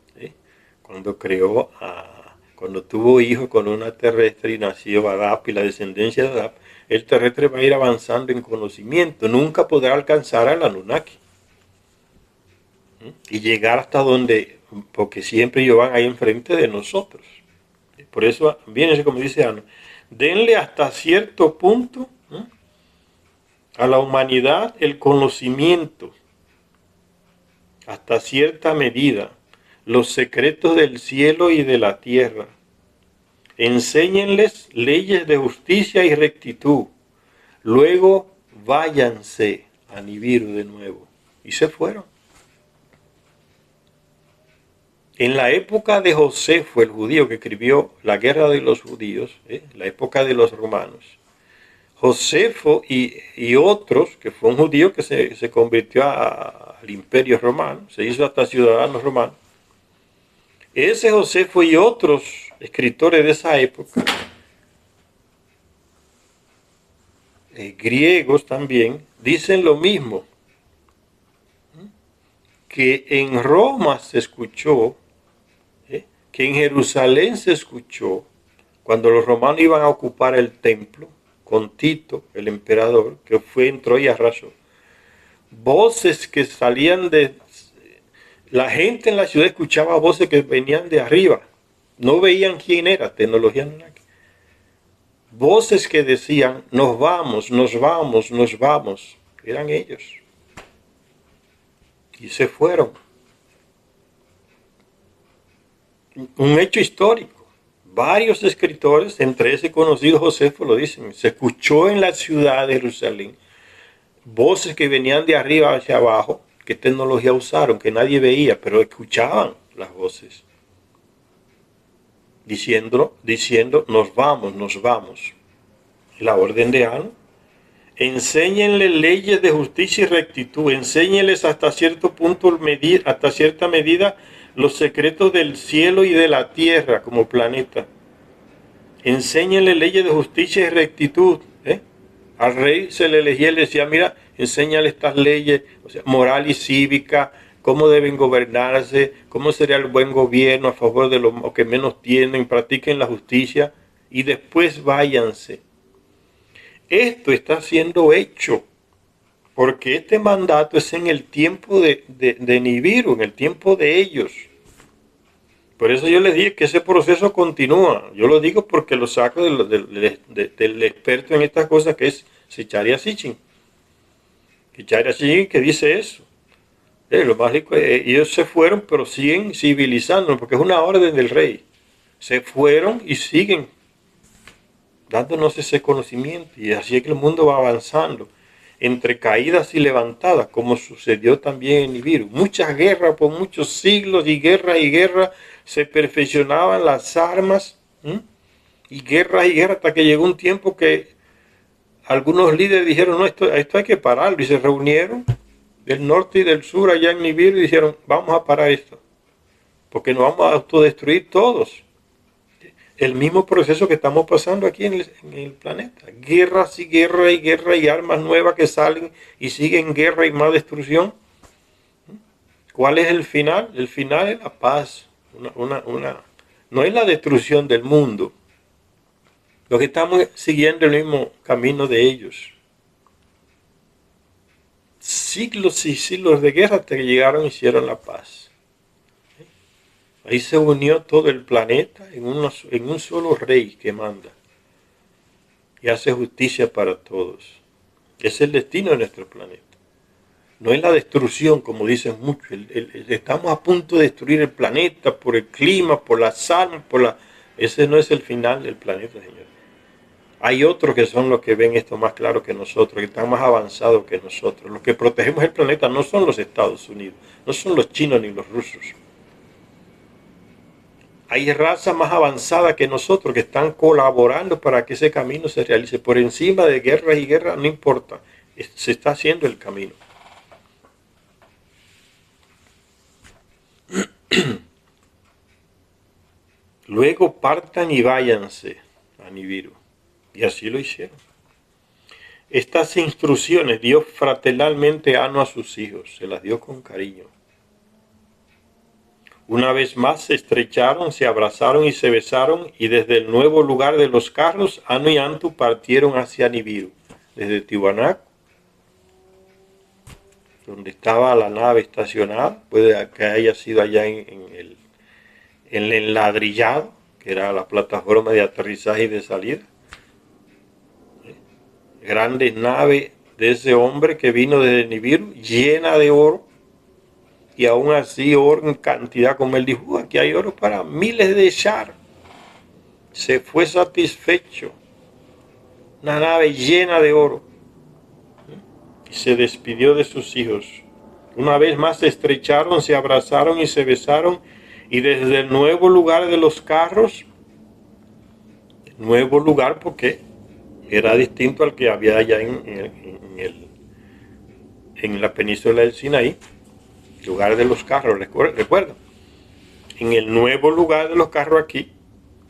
cuando tuvo hijos con una terrestre y nació Adap y la descendencia de Adap, el terrestre va a ir avanzando en conocimiento, nunca podrá alcanzar al Anunnaki y llegar hasta donde, porque siempre ellos van ahí enfrente de nosotros. Por eso viene, como dice Ana, denle hasta cierto punto a la humanidad el conocimiento, hasta cierta medida, los secretos del cielo y de la tierra. Enséñenles leyes de justicia y rectitud. Luego váyanse a Nibiru de nuevo. Y se fueron. En la época de Josefo, el judío que escribió La guerra de los judíos, la época de los romanos, Josefo y otros, que fue un judío que se convirtió al imperio romano, se hizo hasta ciudadano romano, ese Josefo y otros escritores de esa época, griegos también, dicen lo mismo, que en Roma se escuchó, que en Jerusalén se escuchó, cuando los romanos iban a ocupar el templo, con Tito, el emperador, que entró y arrasó, voces que salían de... La gente en la ciudad escuchaba voces que venían de arriba, no veían quién era, tecnología no era. Voces que decían, nos vamos, nos vamos, nos vamos, eran ellos. Y se fueron. Un hecho histórico. Varios escritores, entre ese conocido Josefo, lo dicen. Se escuchó en la ciudad de Jerusalén voces que venían de arriba hacia abajo. ¿Qué tecnología usaron? Que nadie veía, pero escuchaban las voces. Diciendo, nos vamos, nos vamos. La orden de Ana. Enséñenle leyes de justicia y rectitud. Enséñenles hasta cierto punto, hasta cierta medida, los secretos del cielo y de la tierra como planeta. Enséñenle leyes de justicia y rectitud. Al rey se le elegía y le decía, mira, enséñale estas leyes, o sea, moral y cívica, cómo deben gobernarse, cómo sería el buen gobierno a favor de los que menos tienen, practiquen la justicia y después váyanse. Esto está siendo hecho porque este mandato es en el tiempo de Nibiru, en el tiempo de ellos. Por eso yo les dije que ese proceso continúa. Yo lo digo porque lo saco del experto en estas cosas, que es Zecharia Sitchin. Zecharia Sitchin que dice eso. Lo más rico, ellos se fueron, pero siguen civilizándonos, porque es una orden del rey. Se fueron y siguen dándonos ese conocimiento. Y así es que el mundo va avanzando, entre caídas y levantadas, como sucedió también en Nibiru. Muchas guerras por muchos siglos, y guerra, se perfeccionaban las armas, y guerra, hasta que llegó un tiempo que algunos líderes dijeron, no, esto hay que pararlo, y se reunieron del norte y del sur allá en Nibiru y dijeron, vamos a parar esto, porque nos vamos a autodestruir todos. el mismo proceso que estamos pasando aquí en el planeta. Guerras y guerra y guerra y armas nuevas que salen y siguen guerra y más destrucción. ¿Cuál es el final? El final es la paz. No es la destrucción del mundo. Lo que estamos siguiendo el mismo camino de ellos. Siglos y siglos de guerra hasta que llegaron y hicieron la paz. Ahí se unió todo el planeta en un solo rey que manda y hace justicia para todos. Es el destino de nuestro planeta. No es la destrucción, como dicen muchos. Estamos a punto de destruir el planeta por el clima, por las armas, Ese no es el final del planeta, señor. Hay otros que son los que ven esto más claro que nosotros, que están más avanzados que nosotros. Los que protegemos el planeta no son los Estados Unidos, no son los chinos ni los rusos. Hay razas más avanzadas que nosotros que están colaborando para que ese camino se realice. Por encima de guerras y guerras, no importa. Se está haciendo el camino. Luego partan y váyanse a Nibiru. Y así lo hicieron. Estas instrucciones dio fraternalmente Anu a sus hijos. Se las dio con cariño. Una vez más se estrecharon, se abrazaron y se besaron, y desde el nuevo lugar de los carros, Anu y Antu partieron hacia Nibiru. Desde Tiwanaku, donde estaba la nave estacionada, puede que haya sido allá en el enladrillado, que era la plataforma de aterrizaje y de salida. Grandes naves de ese hombre que vino desde Nibiru, llena de oro. Y aún así oro en cantidad, como él dijo, aquí hay oro para miles de shar. Se fue satisfecho. Una nave llena de oro. Y se despidió de sus hijos. Una vez más se estrecharon, se abrazaron y se besaron. Y desde el nuevo lugar de los carros, nuevo lugar porque era distinto al que había allá en la península del Sinaí, lugar de los carros, recuerda. En el nuevo lugar de los carros aquí,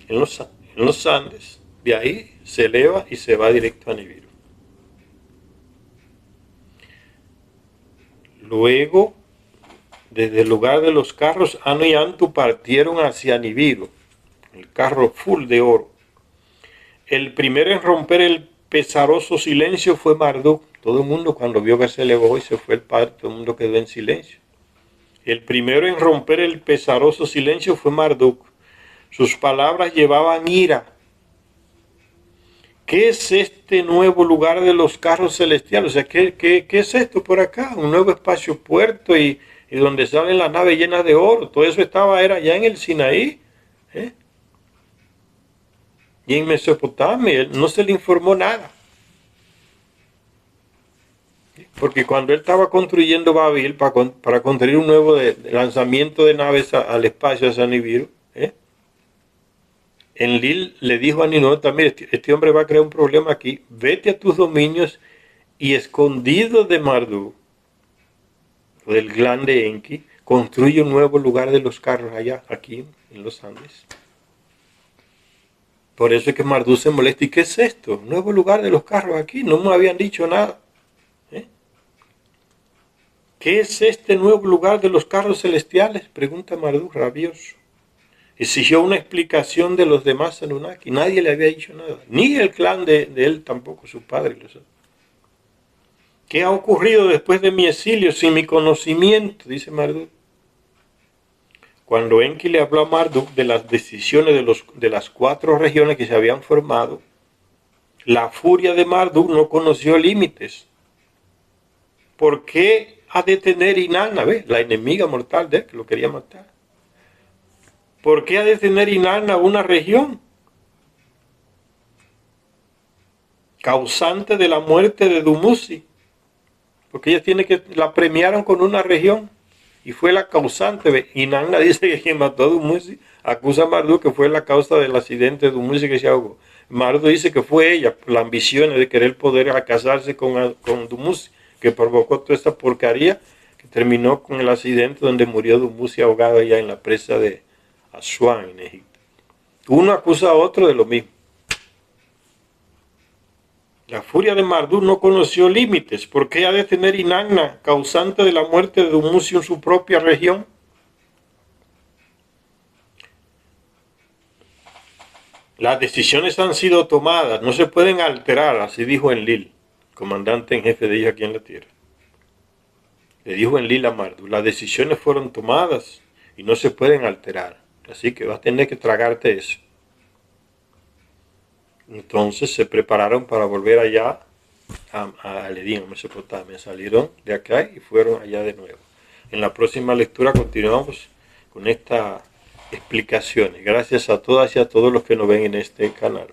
en los Andes, de ahí se eleva y se va directo a Nibiru. Luego, desde el lugar de los carros, Anu y Antu partieron hacia Nibiru, el carro full de oro. El primero en romper el pesaroso silencio fue Marduk. Todo el mundo cuando vio que se elevó y se fue el padre, todo el mundo quedó en silencio. El primero en romper el pesaroso silencio fue Marduk. Sus palabras llevaban ira. ¿Qué es este nuevo lugar de los carros celestiales? O sea, ¿qué es esto por acá? Un nuevo espacio puerto y donde salen las naves llenas de oro. Todo eso era ya en el Sinaí. Y en Mesopotamia no se le informó nada. Porque cuando él estaba construyendo Babil para construir un nuevo lanzamiento de naves al espacio hacia Nibiru, Enlil le dijo a Ninota, mire, este hombre va a crear un problema aquí, vete a tus dominios y escondido de Marduk, del clan de Enki, construye un nuevo lugar de los carros allá, aquí en los Andes. Por eso es que Marduk se molesta. ¿Y qué es esto? Un nuevo lugar de los carros aquí, no me habían dicho nada. ¿Qué es este nuevo lugar de los carros celestiales? Pregunta Marduk, rabioso. Exigió una explicación de los demás Anunnaki. Nadie le había dicho nada. Ni el clan de él tampoco, su padre. ¿Qué ha ocurrido después de mi exilio sin mi conocimiento? Dice Marduk. Cuando Enki le habló a Marduk de las decisiones de las 4 regiones que se habían formado, la furia de Marduk no conoció límites. ¿Por qué ha de tener Inanna, la enemiga mortal de él, que lo quería matar? ¿Por qué ha de tener Inanna una región? Causante de la muerte de Dumuzi. Porque ella la premiaron con una región. Y fue la causante. Inanna dice que quien mató a Dumuzi acusa a Marduk que fue la causa del accidente de Dumuzi que se ahogó. Marduk dice que fue ella, por la ambición de querer poder casarse con Dumuzi, que provocó toda esta porcaría, que terminó con el accidente donde murió Dumuzi ahogado allá en la presa de Asuán, en Egipto. Uno acusa a otro de lo mismo. La furia de Marduk no conoció límites. ¿Por qué ha de tener Inanna, causante de la muerte de Dumuzi en su propia región? Las decisiones han sido tomadas, no se pueden alterar, así dijo Enlil, comandante en jefe de ellos aquí en la Tierra. Le dijo Enlil a Marduk, las decisiones fueron tomadas y no se pueden alterar, así que vas a tener que tragarte eso. Entonces se prepararon para volver allá a Eledín, a Mesopotamia. Salieron de acá y fueron allá de nuevo. En la próxima lectura continuamos con estas explicaciones. Gracias a todas y a todos los que nos ven en este canal.